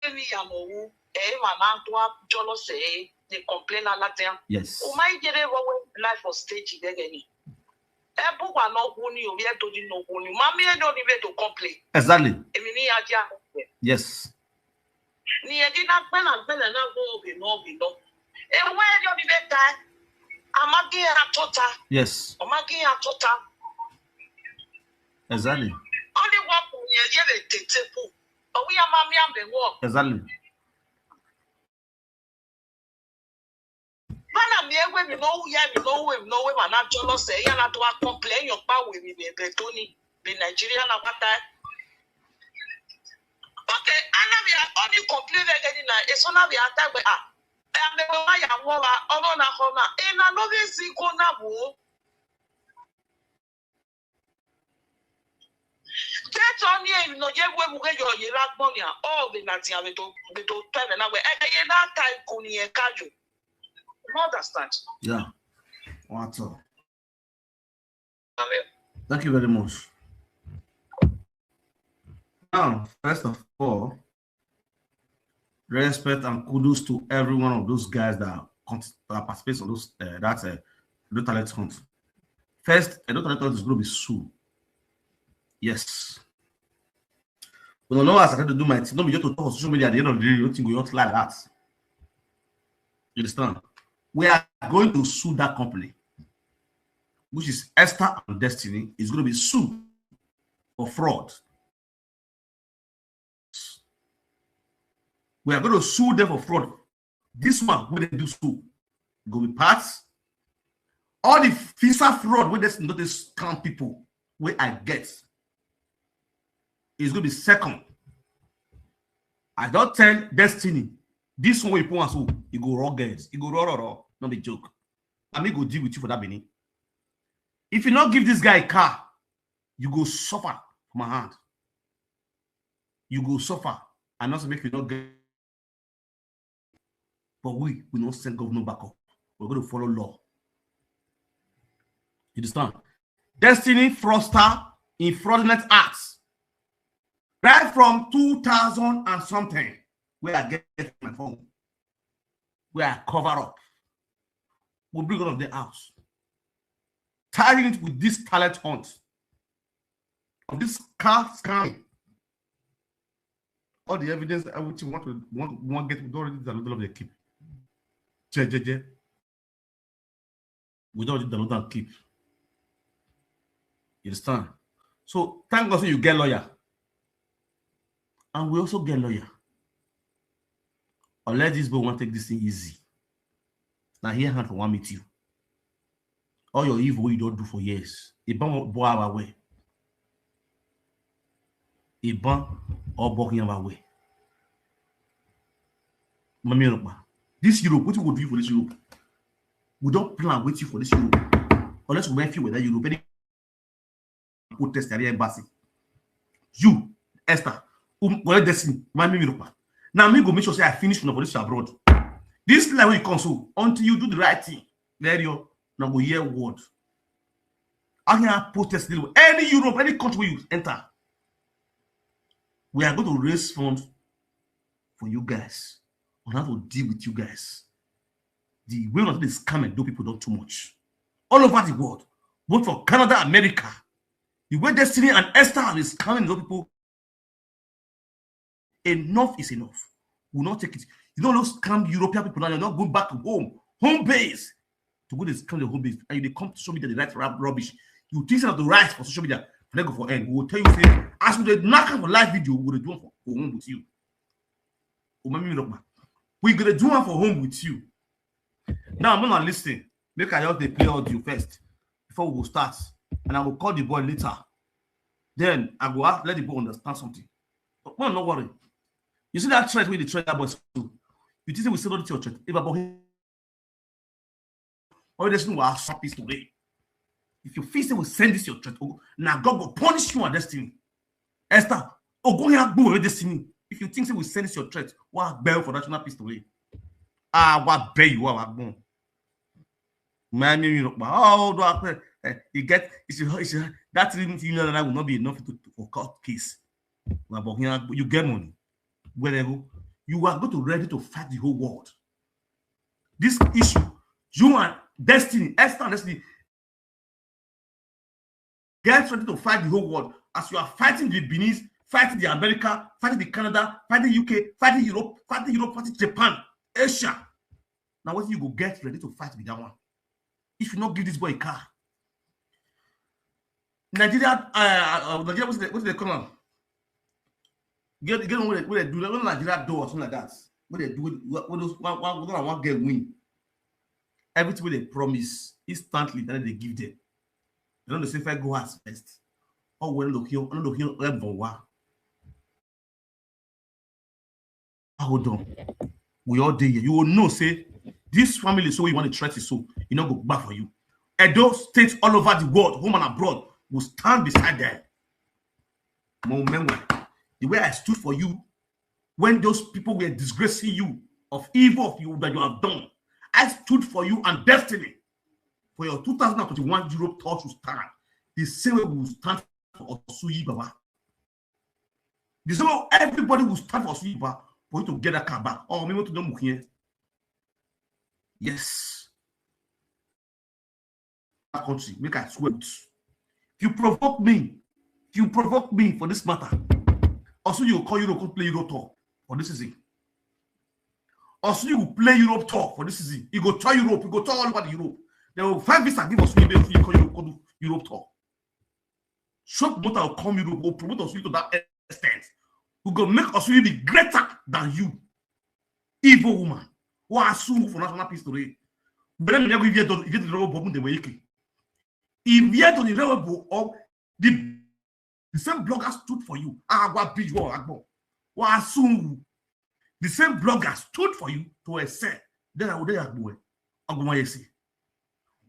Yamu, Manantua, Jolo say, they complain a lot. Yes. Umai Jere, life for stage again. Ebagua no huni, we are doing no huni. Mammy, I don't even to complain. Exactly. Yes. Near dinner, pen and pen and no. And where you be better? Amagi a tota. Yes. Amagi a tota. Exactly. Only one who near the table. But we are mammy and the walk. Exactly. When you know him, and not jealous, say, you're not to complain your power with me, Betoni, the Nigerian avatar. Okay, I know we are only complaining again. It's one of the attack. I'm the one I am over, and I know this is going to that's only you know, you will get your Iraq money, all the Nazi have to turn and away. And that time, Kuni and Kaju. Understand? Yeah. What's up? Thank you very much. Now, first of all, respect and kudos to every one of those guys that participate on those Edo Talent Hunt. First, Edo Talent Hunt is going to be sued. Yes. But I know as I had to do my thing, don't be just to talk on social media at the end of the day, you don't think we ought like that. You understand? We are going to sue that company, which is Esther and Destiny, is going to be sued for fraud. We are going to sue them for fraud. This one, when they do sue, go be parts. All the visa fraud, when they not scam people, where I get, is going to be second. I don't tell Destiny, this one you put us, you go raw guys, you go raw, not be joke. I may go deal with you for that, Benny. If you not give this guy a car, you go suffer from my hand. You go suffer, and also make you not get. But we will not send government back up. We're going to follow law. You understand? Destiny fraudster in fraudulent acts. Right from 2000 and something, where I get my phone, where I cover up, we'll bring out of the house, tying it with this talent hunt, of this car scam. All the evidence I would want to get with already the little of the keep. We don't need the keep. You understand? So thank God you get lawyer. And we also get lawyer. Unless this boy want to take this thing easy. Now here hand for one meet you. All your evil you don't do for years. It bomb boy our way. It bomb or walking our way. This Europe, what you will do for this Europe? We don't plan with you for this Europe. Unless we went through with that Europe. Any protest area embassy. You, Esther. Destiny, now me go make sure say I finish for this abroad. This level you console until you do the right thing. There you now go hear word. I can protest any Europe, any country you enter. We are going to raise funds for you guys on how to deal with you guys. The way of this scam and do people don't too much. All over the world, both for Canada, America. The way Destiny and Esther is coming to people. Enough is enough. We'll not take it. You don't know scam European people now. You're not going back to home base to go to scam the home base, and you come to show me the right rubbish. You think of the right for social media, and then go for end. We will tell you say, as we did not for live video, we will do one for home with you. We're gonna do one for home with you. Now I'm gonna listen. Make I just play audio first before we will start, and I will call the boy later. Then I will let the boy understand something. But well, don't worry. You see that threat with the threat that boy do. You think we still not your threat. If about him, or there's no happy today. If you feel say we send this your threat, now God will punish you on Destiny. Esther, go here, go with Destiny. If you think we send your threat, what bail for national peace today? What bail you are born? Man, you know, oh, do I you get it's that you know that will not be enough for court case. But you get money. Wherever you are going to ready to fight the whole world. This issue, you and Destiny, Esther and Destiny, get ready to fight the whole world as you are fighting the Benin, fighting the America, fighting the Canada, fighting the UK, fighting Europe, fighting Japan, Asia. Now what you go get ready to fight with that one? If you not give this boy a car. Nigeria, what's the column? Get on what they do. They don't Nigeria do or something like that. What they do, what those one get win. Everything they promise instantly, then they give them. They don't say if I go as best. Oh, well, look here, hold on. We all day here. You will know, say, this family is so you want to trust it, so you know go back for you. Edo states all over the world, home and abroad, will stand beside them. Umenwan, the way I stood for you when those people were disgracing you of evil of you that you have done, I stood for you and Destiny for your 2021 Europe tour to stand. The same way we will stand for Osuyi Baba. The same way everybody will stand for Osuyi Baba for you to get a car back. Oh, maybe to them here. Yes. Country, make I swear. If you provoke me for this matter, also you will call Europe to play Europe tour for this season. Also you will play Europe tour for this season. You go tour Europe, you go tour all over the Europe. They will find visa, give us you call Europe tour. Shop motor will come Europe, will promote us to that extent. We go make us be greater than you. Evil woman. Who are soon for national peace today. But then we get the robot the iye-eki. If yet on the level of the same blogger stood for you, the same blogger stood for you to excel. Then I would have boy.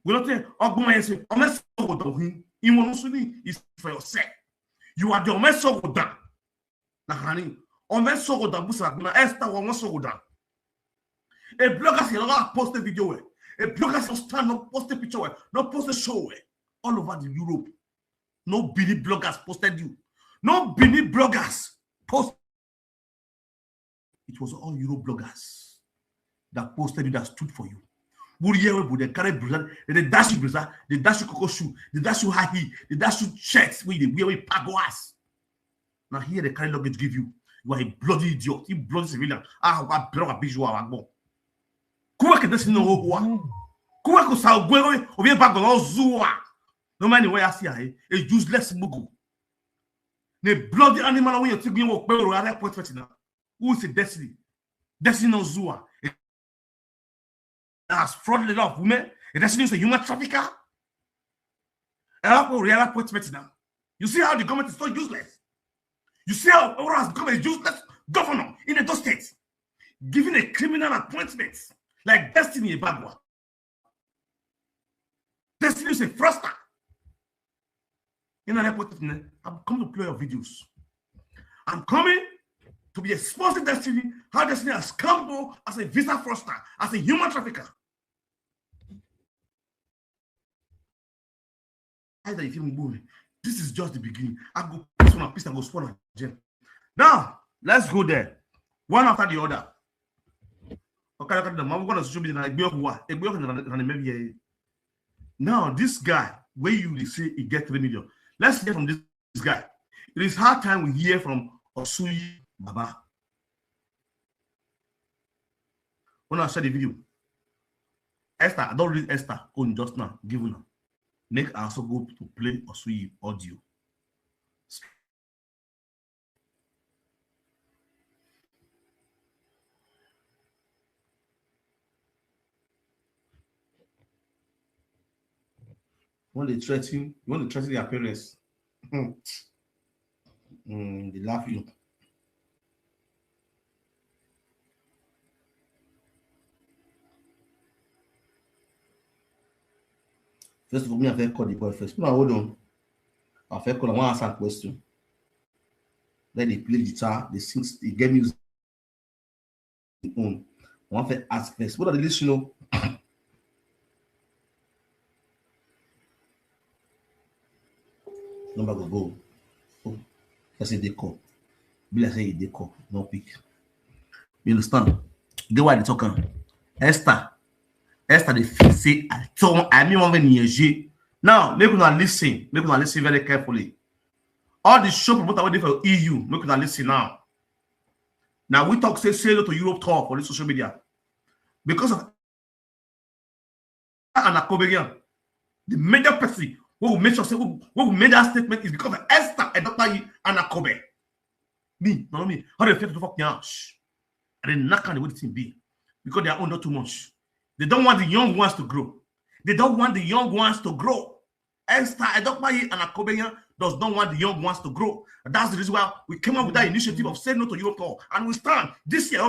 We don't say unless is for yourself. You are the almost so good. Nahani, almost so good. Esther almost so good. A blogger say post a video. A blogger say stand up, post a picture, not post a show. All over the Europe. No Benin bloggers posted you. No Benin bloggers post. It was all Europe bloggers that posted you, that stood for you. They carry Brazil, they dash you Brazil, they dash you cocoa shoe, they dash you high heel, they dash you shirts where they wear with pagoas. Now here they carry luggage give you. You are a bloody idiot, you bloody civilian. What blogger bitch you are. Kuwa ke desi no hoa. Kuwa ko sa ogwe o bien bago no zuwa. No man where I see a useless mugu. The bloody animal when you take me work pero are point now. Who is Destiny? Destiny no zua. Has frauded a lot of women. Destiny is a human trafficker. Now. You see how the government is so useless. You see how Oro has become a useless governor in the states, giving a criminal appointment like Destiny ebagua. Destiny is a fraudster. In an airport, I'm coming to play your videos. I'm coming to be exposing Destiny, how Destiny has come as a visa fraudster, as a human trafficker. Either if you move, this is just the beginning. I go piece one piece and go spawn again. Now, let's go there. One after the other. Okay, I'm going to show you now, this guy, where you say he get 3 million. Let's hear from this guy. It is hard time we hear from Osuyi Baba. When I said the video, Esther, I don't read Esther on just now. Give her. Make I also go to play Osuyi audio. When they threaten their parents, they laugh you. First of all, me have to call the boy first. No, hold on. I have to call. I want to ask a question. Then they play guitar, they sing, they get music on. One for ask first. What are the list, you know? Number go. Oh, that's a decor. Be like say a decor, no pick. You understand? Get why they talking? Esther, they feel say I mean one year. Now, make una listen. Make una listen very carefully. All the show promoter waiting for EU. Make una listen now. Now we talk say no to Europe talk for the social media because of an Accusations. The major person who will make sure say who will make that statement is because of Esther Edokpayi and Accusations. Me, not me. How they feel to fuck now? And then not can the way the thing be because they are under too much. They don't want the young ones to grow. They don't want the young ones to grow. Esther Edokpayi and Accusations does not want the young ones to grow. And that's the reason why we came up with that initiative of saying no to Europe talk. And we stand this year.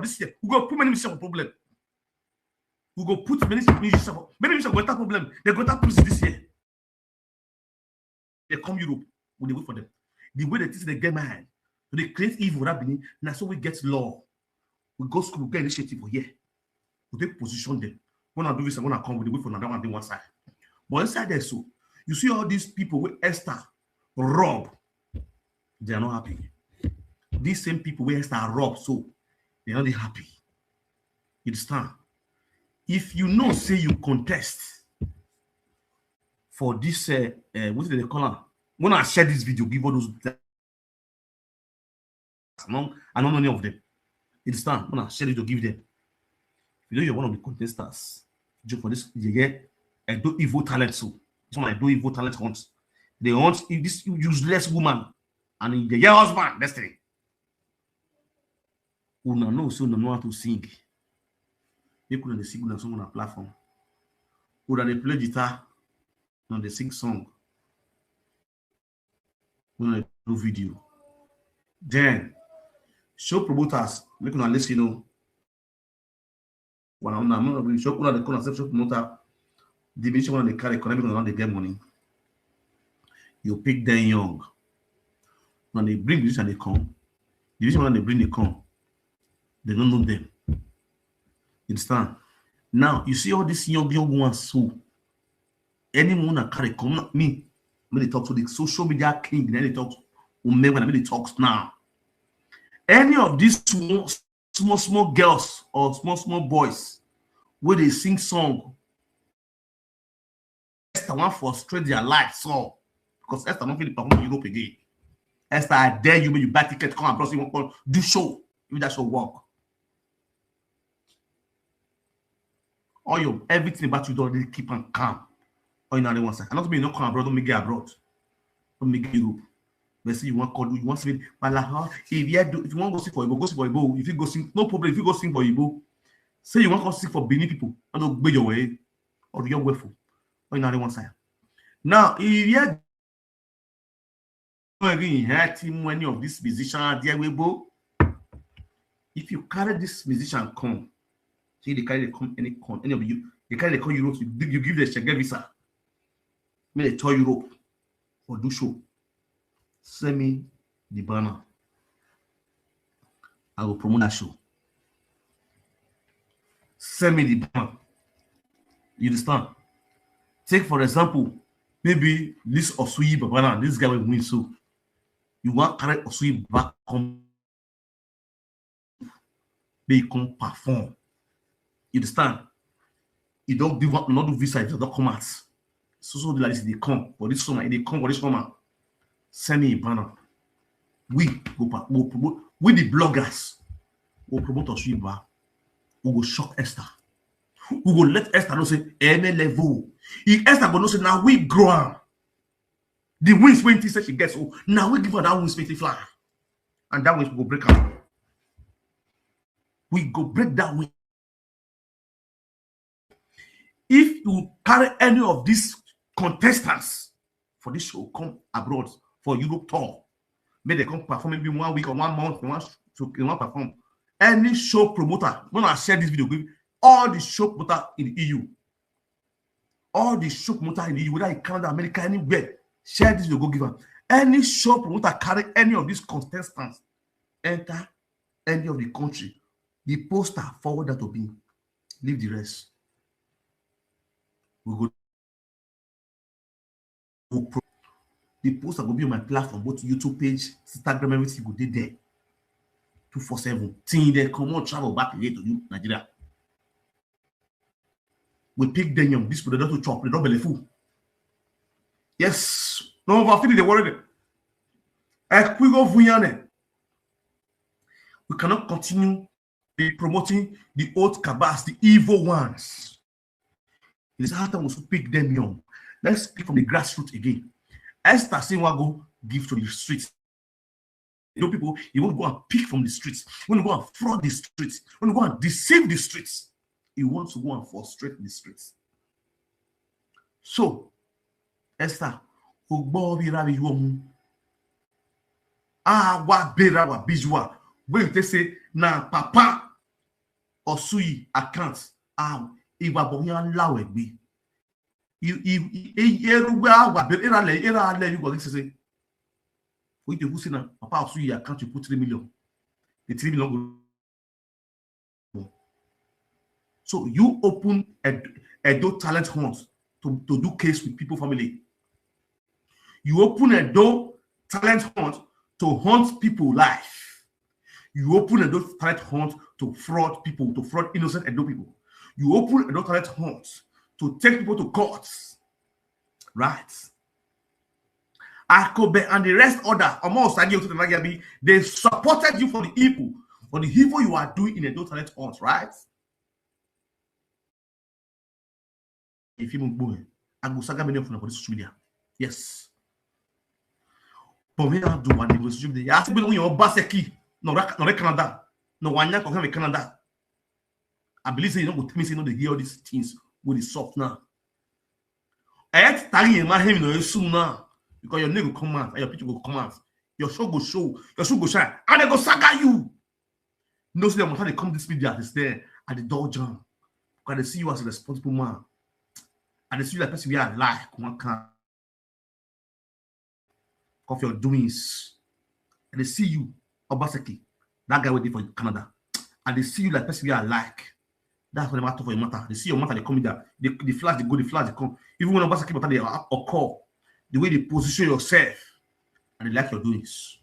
This year we go put many musicians problem. We go put many musicians go that problem. They go that policy this year. They come Europe. We wait for them. The way they get mad, so they create evil happening. Now so we get law. We go school, we get initiative for here. We take position them. When I do this, I want to come with the way for another one on one side. But inside there, so you see all these people with Esther rob, they are not happy. These same people with Esther rob, so they are not happy. You understand? If you know, say you contest for this, what is it they call it? When I share this video, give all those. I don't know any of them. You understand? When I share it, to give them. You know you're one of the contestants. Just for this, you get a do evil talent. So this one I do evil talent hunts. They hunt this useless woman and the your husband. Destiny. Who know so know how to sing. They couldn't sing on song on a platform. Who they play guitar, and they sing song. When they do video. Then show promoters, make una listen, you know. When I'm not going to show the concept show promoter, the mission when they carry economic and they get money. You pick them young. When they bring this and they come, the reason when they bring they come, they don't know them. You understand? Now you see all these young ones so anyone that carry come me when they talk to the social media king, then they talk to Umenwan when they talks now. Any of these small girls or small boys where they sing song, Esther want to frustrate their life so because Esther don't feel perform in Europe again. Esther, I dare you when you buy ticket, come and you want to do show, if that show work. All your everything about you don't really keep on calm. Or you know the one side. I'm not mean no come abroad, don't make it abroad. Don't make it Europe. But see you want call you want to say, if you want to go sing for Igbo, go sing for Igbo. If you go sing, no problem. If you go sing for Igbo, say you want to sing for Benin people, and don't go your way or your way for. Or you know the one side. Now, if you hurting any of this musician, dear Weibo, if you carry this musician come, see they carry come any of you, they carry they call Europe, you give the Schengen visa, may they tour Europe or do show. Send me the banner. I will promote that show. Send me the banner. You understand? Take for example, maybe this Osui Babana, this guy will win so. You want to carry Osui back come, they come perform. You understand? You don't give up, not do visa, you don't come out. So like this, they come for this summer, they come for this summer. Send me a banner. We go we'll promote with the bloggers. We'll promote us. We go shock Esther. We go let Esther know say any level. If Esther go know say now we grow her. The wings when she said she gets so now we give her that wings when fly. And that wings we go break her. We go break that wing. If you carry any of these contestants for this show come abroad for Europe tour, may they come perform maybe 1 week or 1 month, they want perform. Any show promoter, when I share this video, all the show promoter in the EU, all the show promoter in the EU, whether in Canada, America, anywhere, share this video, go give them. Any show promoter carry any of these contestants enter any of the country, the poster forward that to be. Leave the rest. We go. The poster will be on my platform, both YouTube page, Instagram, everything go there. 247. Till they come on travel back here to you, Nigeria. We pick them young. This people to chop, they don't belly full. Yes. No, but I feel they worried. We cannot continue promoting the old cabals, the evil ones. It is hard to pick them young. Let's speak from the grassroots again. Esther Edokpayi give to the streets. You know, people, you won't go and pick from the streets. You want to go and fraud the streets. You want to go and deceive the streets. You want to go and frustrate the streets. So, Esther, when they say, na papa or sui account, if I don't allow it be. You papa or sui account, you put 3 million. The 3 million go. So you open a door talent hunt to do case with people family. You open a door talent hunt to hunt people life. You open a door talent hunt to fraud people, to fraud innocent Edo people. You open a door talent hunt to take people to courts. Right. Akobe and the rest order, they supported you for the evil you are doing in a door talent hunt, right? If you move, I go saga many from the social media. Yes. But we are doing one in social media. I have to be your BECKY. No Canada. No one can come in Canada. I believe you know what me say no they hear all these things with the soft now. I had to tell you my him no soon now because your name will come out and your picture will come out. Your show go show, your show go shine, and they go saga you. No, see them how they come this media is there at the door jam because they see you as a responsible man. And they see you like person we are like one kind of your doings. And they see you, BECKY, that guy waiting for Canada. And they see you like person we are like. That's what they matter for your matter. They see your matter, they come there. The flash, they go, the flash, they come. Even when BECKY matter, they occur. The way they position yourself. And they like your doings.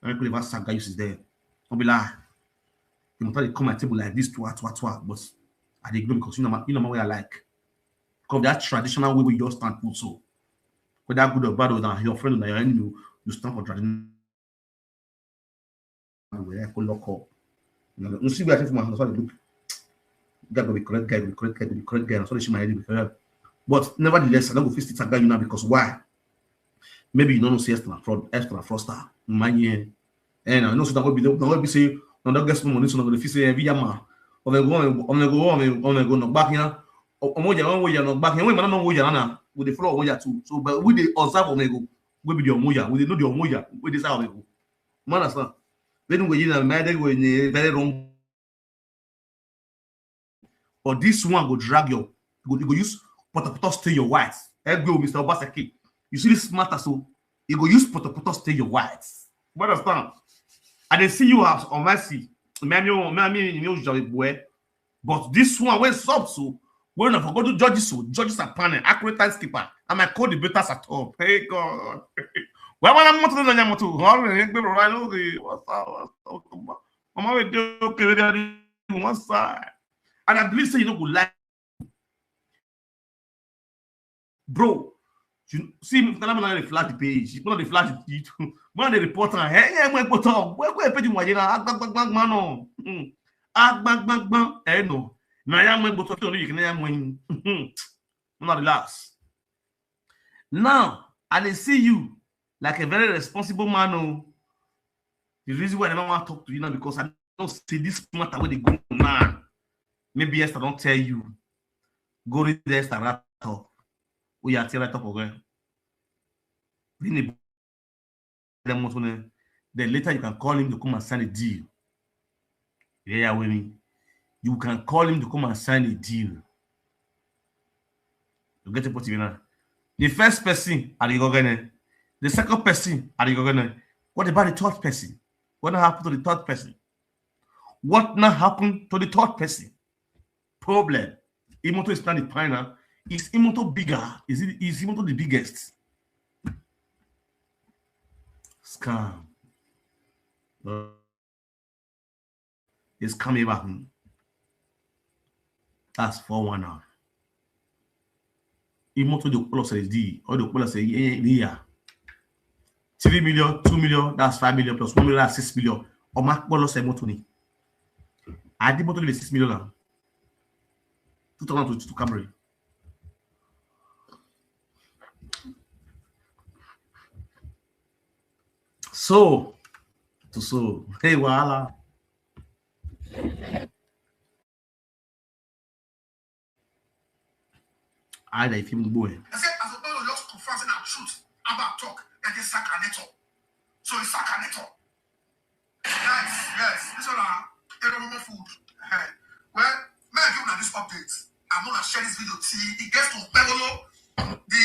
And people never saga is there. Don't be like, the matter, they come at table like this, but I ignore because you know my way I like. Because that traditional way we just stand for so. Whether good or bad, or your friend or your enemy, you stand for traditional. Where I call lock up. You see where I take from my hand, that's look. That will be correct guy, will be correct guy, and so they should my head. But nevertheless, I don't go fist it again now because why? Maybe you don't see Esther fraudster. My year. And I know so that will be say, no, that gets money, so I'm going to say every yama. On the go, no back here. Omoja no back here. We man no omoja with the floor omoja too. So but we dey observe omego. We be the omoja. We dey know the omoja. We dey say omego. Man understand? Then we na mad we very wrong. But this one go drag your go use potato stay your white. Go Mr. BECKY. You see this matter so you go use potato stay your white. You understand? And they see you as on mercy. But this one when sub so when I forgot to judges so judges are panel accurate time skipper and my code debaters at all. Hey God. Well, when I'm not to the Yamato, one side. And I believe say you know go like bro. You see me when flash the page, when they flash it, when they report on hey, where page you man no. Not relax. Now, and they see you like a very responsible man. Oh, the reason why I never want to talk to you now because I don't see this matter where they go now. Maybe Esther don't tell you. Go read the Esther right up. We are right up again. Then later you can call him to come and sign a deal. Yeah, with me. You can call him to come and sign a deal. You get it, what you know. The first person at the organization, The second person, what about the third person? What happened to the third person? What now happened to the third person? Problem. Imoto is not the final. Is Imoto bigger? Is Imoto the biggest? Scam. It's coming back. That's 4-1 now. Imoto the Polo says D, or the Polo say yeah. 3 million, 2 million, that's 5 million plus 1 million, that's 6 million. Or Mark Polo say Motoni. I did Moto 6 million now. 2022 Camry. So, hey, voila. I like him boy. I said, Asaboro just confessing the truth about talk that is Sacraneto. So it's Sacraneto. Yes. This one, normal food. Well, may I give you this update? I'm going to share this video. See, it gets to Bebolo. The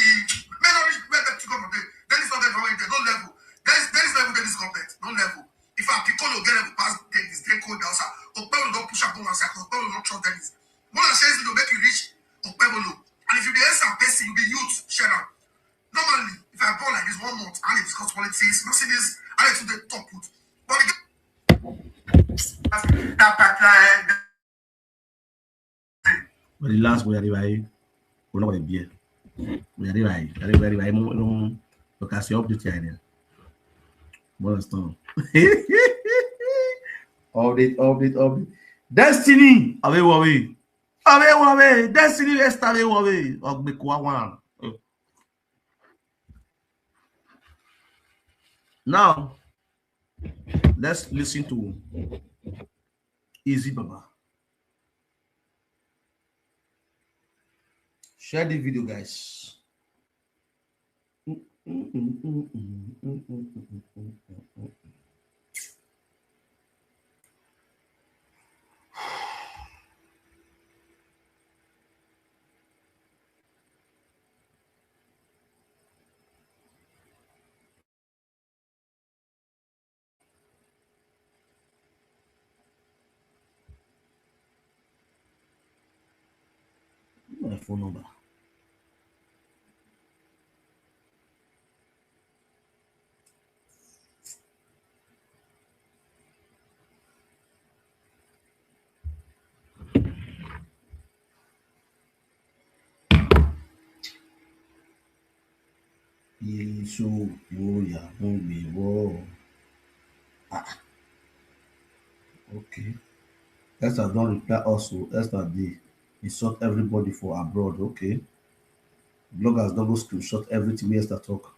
may not be where to go from there. Then it's not there. No level. There is level. There is government. No level. If I pick on get level past this, they code down. Okpebolo don't push up on one side. Okpebolo don't trust them. When I share this video, make it reach Okpebolo. And if you be some person, you be youth. Share them. Normally, if I born like this 1 month, I discuss politics. Mercedes, I like to the top put. But that pipeline. But the last way arrive, we're not going to be. We arrive. No, because you update here. Understand? Update. Destiny, away. Destiny, Esther away. Ogbekwa one. Now, let's listen to Easy Baba. Share the video, guys. My phone number. Okay. Esther don't reply also. Esther D. Insult everybody for abroad. Okay. Bloggers double screenshot everything we Esther talk.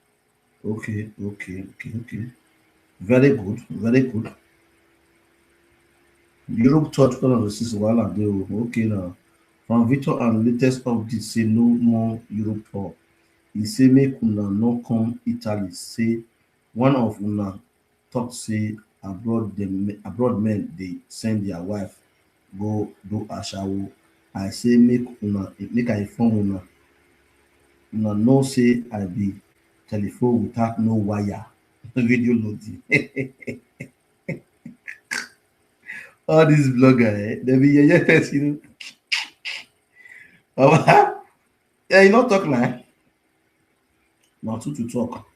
Okay. Very good. Europe tour 2006 while I do. Okay now. From Victor and latest update say no more Europe tour. He say make una no come Italy. Say one of una talk say abroad men they send their wife go do ashawo. I say make I inform una know say I be telephone without no wire. Video loading. All these bloggers, they be yes, you know. Yeah, you not talk like not to talk.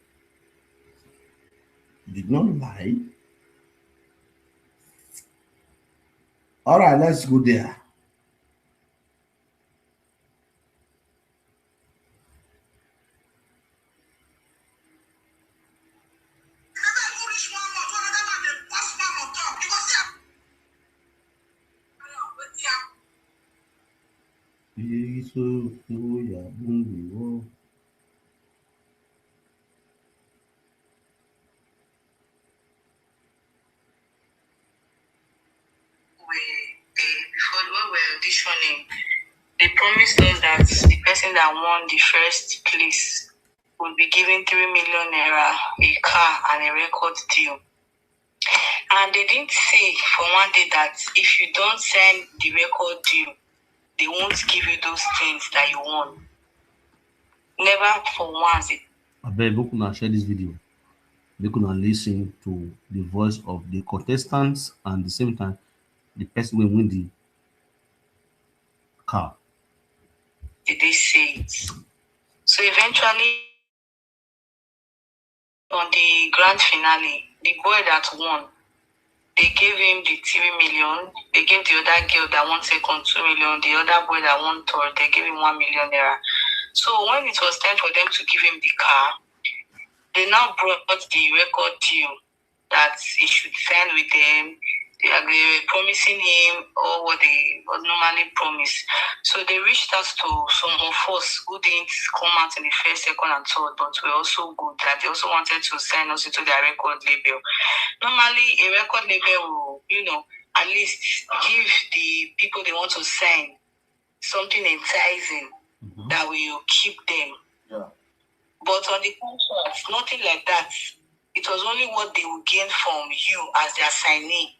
You did not lie. All right, let's go there. Before when we were auditioning, they promised us that the person that won the first place would be given 3 million naira, a car, and a record deal. And they didn't say for one day that if you don't send the record deal, they won't give you those things that you won. Never for once I beg you can share this video. You can listen to the voice of the contestants and at the same time the person will win the car. Did they say it? So eventually, on the grand finale, the boy that won, they gave him the 3 million. They gave the other girl that won second 2 million. The other boy that won third, they gave him 1 million naira. So when it was time for them to give him the car, they now brought the record deal that he should sign with them. They were promising him all what they would normally promise. So they reached out to some of us who didn't come out in the first, second, and third, but were also good, that they also wanted to sign us into their record label. Normally, a record label will, at least give the people they want to sign something enticing that will keep them. Yeah. But on the contract, nothing like that. It was only what they would gain from you as their signee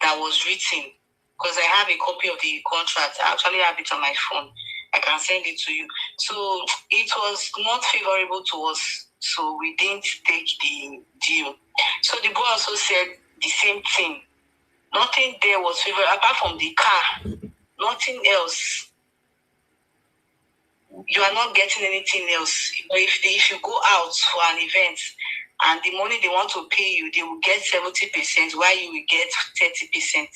that was written. Because I have a copy of the contract. I actually have it on my phone. I can send it to you. So it was not favorable to us. So we didn't take the deal. So the boy also said the same thing. Nothing there was favorable apart from the car. Nothing else. You are not getting anything else. If you go out for an event and the money they want to pay you, they will get 70%, while you will get 30%.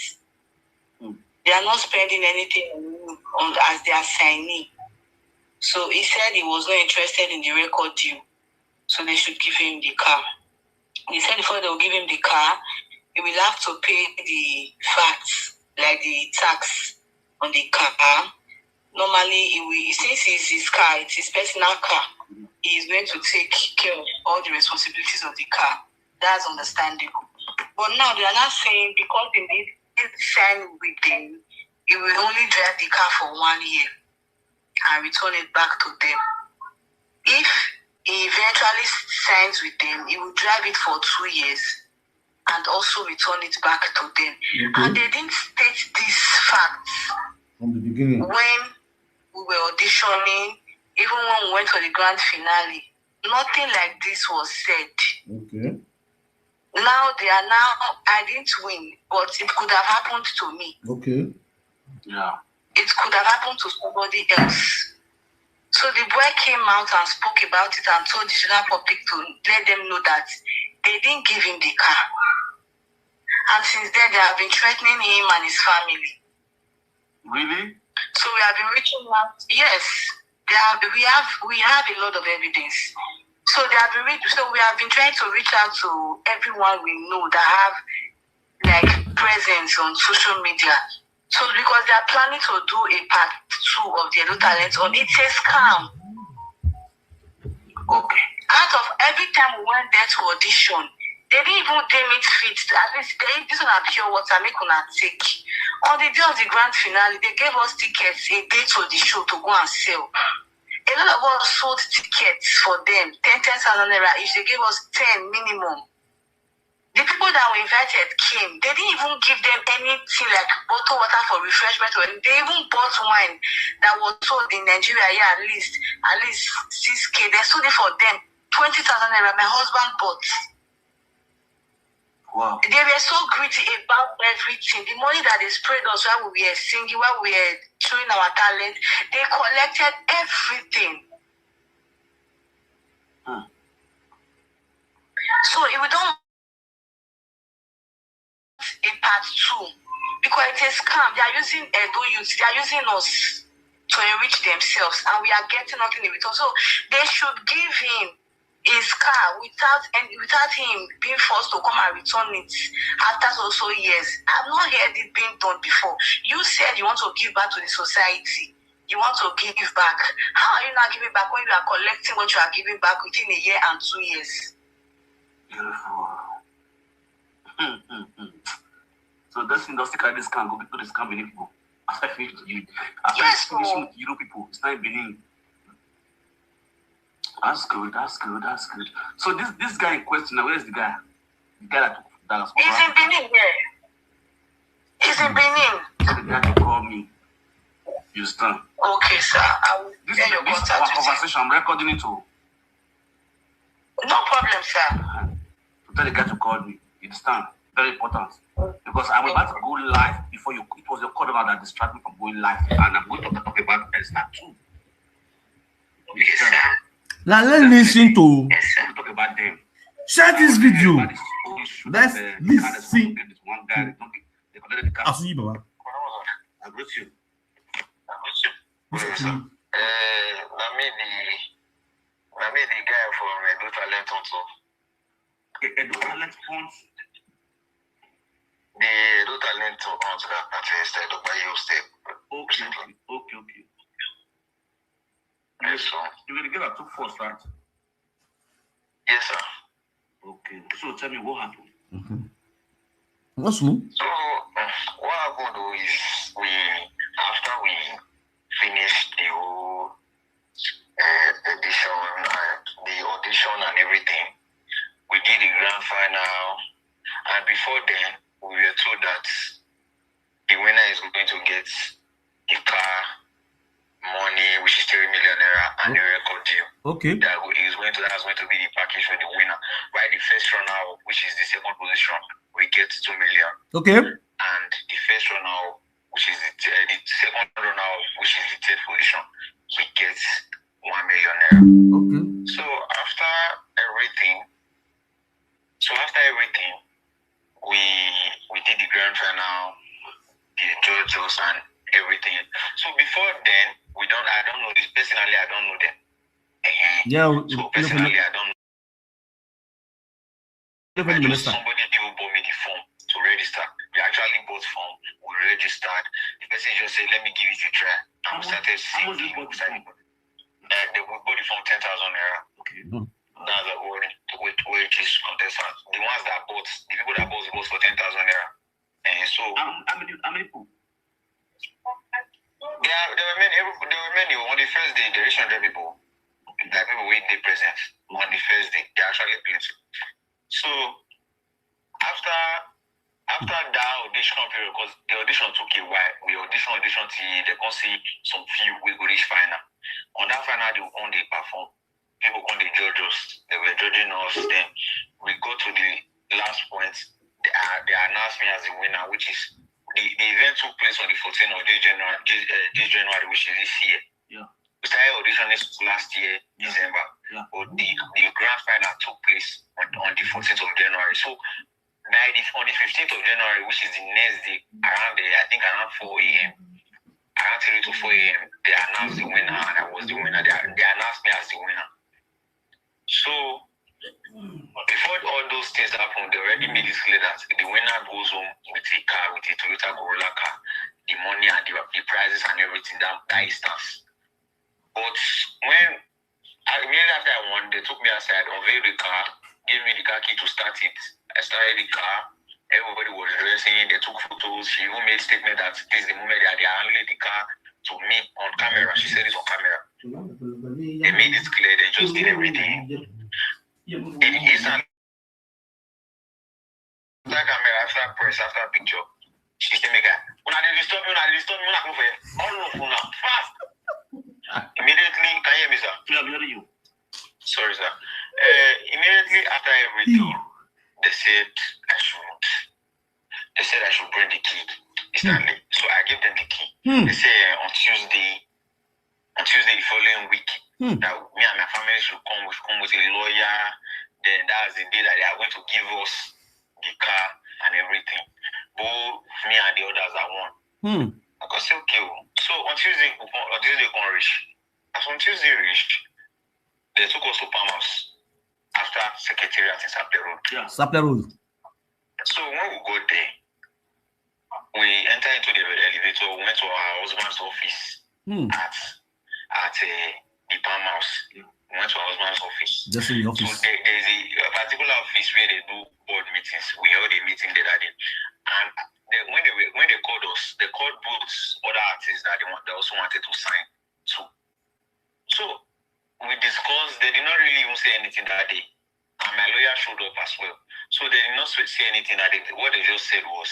They are not spending anything on you as their signee. So he said he was not interested in the record deal. So they should give him the car. He said before they will give him the car, he will have to pay the VAT, like the tax on the car. Normally, since it's his car, it's his personal car, he is going to take care of all the responsibilities of the car. That's understandable. But now they are not saying because they need to sign with them, he will only drive the car for 1 year and return it back to them. If he eventually signs with them, he will drive it for 2 years and also return it back to them. Okay. And they didn't state these facts from the beginning. When we were auditioning, even when we went for the grand finale, nothing like this was said. Okay. Now I didn't win, but it could have happened to me. Okay. Yeah. It could have happened to somebody else. So the boy came out and spoke about it and told the general public to let them know that they didn't give him the car. And since then, they have been threatening him and his family. Really? So we have been reaching out. Yes, we have a lot of evidence. So we have been trying to reach out to everyone we know that have like presence on social media. So because they are planning to do a part 2 of the Edo Talent on It's a Scam. Okay. Out of every time we went there to audition, they didn't even deem it fit. At least this one are pure water, make una take. On the day of the grand finale, they gave us tickets a day to the show to go and sell. A lot of us sold tickets for them, 10,000 naira each. They gave us 10 minimum. The people that were invited came. They didn't even give them anything like bottled water for refreshment or anything. They even bought wine that was sold in Nigeria here at least 6K. They sold it for them 20,000 naira. My husband bought. Wow. They were so greedy about everything. The money that they sprayed us while we were singing, while we were showing our talent, they collected everything. So if we don't a part 2, because it's a scam, they are using Edo youth, they are using us to enrich themselves, and we are getting nothing in return. So they should give him his car without him being forced to come and return it after so years. I've not heard it being done before. You said you want to give back to the society. You want to give back. How are you not giving back when you are collecting what you are giving back within a year and 2 years? Beautiful. So this industry carry this can go to this can Benin people. After finishing with you, finishing with Euro people, it's not Benin. That's good. So this guy in question, where is the guy? The guy that was He's in Benin, yeah. He's in Benin. The guy to call me. Houston. Okay, sir. I will This is our conversation. I'm recording it too. No problem, sir. To tell the guy to call me. You understand? Very important. Because I'm about to go live before you. It was your call that distracted me from going live. And I'm going to talk about Esther too. Yes, sir. Now let's listen to. Yes, sir. Talk about them. Share this video. Let's listen. One guy. They collected the car. I'll see you, Baba. I greet you. Yes, sir. I made the guy from Edo Talent also. Edo Talent Hunt. The Edo Talent Hunt that Esther Edokpayi hosted. Okay. Yes, sir. You will get a 2 first, right? Yes, sir. Okay. So tell me what happened. So what happened is after we finished the whole the audition and everything, we did the grand final, and before then we were told that the winner is going to get a car, money, which is 3 million naira, and a record deal. Okay. That's going to be the package for the winner. Right, the first runner, which is the second position, we get 2 million. Okay. And the first runner, which is the second runner, which is the third position, we get 1 million naira. Okay. So after everything, we did the grand final, the judges and everything. So before then, I don't know this personally. I don't know them. Yeah. So personally, I don't know. Somebody people bought me the form to register. We actually bought form. We registered. The person just said, "Let me give it a try." And we started singing. We bought the form 10,000 naira. Okay. That's the which is Contestant. The ones that bought, the people that bought for 10,000 naira. And so how many people? There were many. On the first day, there is 100 people. Like people waiting the present on the first day. They actually plenty. So after that audition period, because the audition took a while, we audition till they can see some few we go reach final. On that final, they will they perform. People come the judge us. They were judging us. Then we go to the last point. They announced me as the winner, which is the event took place on the 14th of this January, which is this year. Yeah. We started auditioning last year, December. Yeah. But the grand final took place on the 14th of January. So on the 15th of January, which is the next day, around 4 a.m., around 3 to 4 a.m., they announced the winner, and I was the winner. They announced me as the winner. So before all those things happened, they already made it clear that the winner goes home with a car, with a Toyota Corolla car, the money and the prizes and everything, that instance. But immediately after I won, they took me aside, unveiled the car, gave me the car key to start it. I started the car. Everybody was dressing. They took photos. She even made a statement that this is the moment that they handed the car to me on camera. She said it on camera. They made it clear. They just did everything. After camera, after press, after picture, she said, "Mega, when I disturb you, all of you now, fast." Immediately, can you hear me, sir? Yeah, I'm hearing you. Sorry, sir. Immediately after everything, they said I should bring the key instantly. So I gave them the key. They say on Tuesday the following week, that me and my family should come with a lawyer. Then that's the day that they are going to give us the car and everything. Both me and the others are one. I could say, okay. So on Tuesday come reach. As on Tuesday reached, they took us to Palmas after Secretariat in Sapler Road. Yeah, Sapler Road. So when we got there, we entered into the elevator, we went to our husband's office at the Palmas. Yeah. We went to our husband's office. Just in the office. So there's a particular office where they do board meetings. We held a meeting there that day. And when they called us, they called both other artists that they also wanted to sign. So we discussed. They did not really even say anything that day. And my lawyer showed up as well. So they did not say anything that day. What they just said was,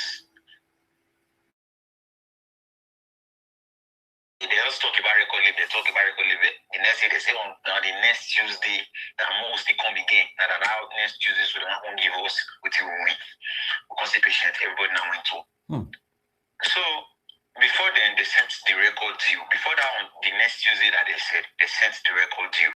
They also talk about record label. They talk about record label. The next day they say on the next Tuesday that most they come again. And that now next Tuesday so they won't give us what you win. Because the patient everybody now went to. So before then they sent the record to you. Before that one, the next Tuesday that they said they sent the record to you.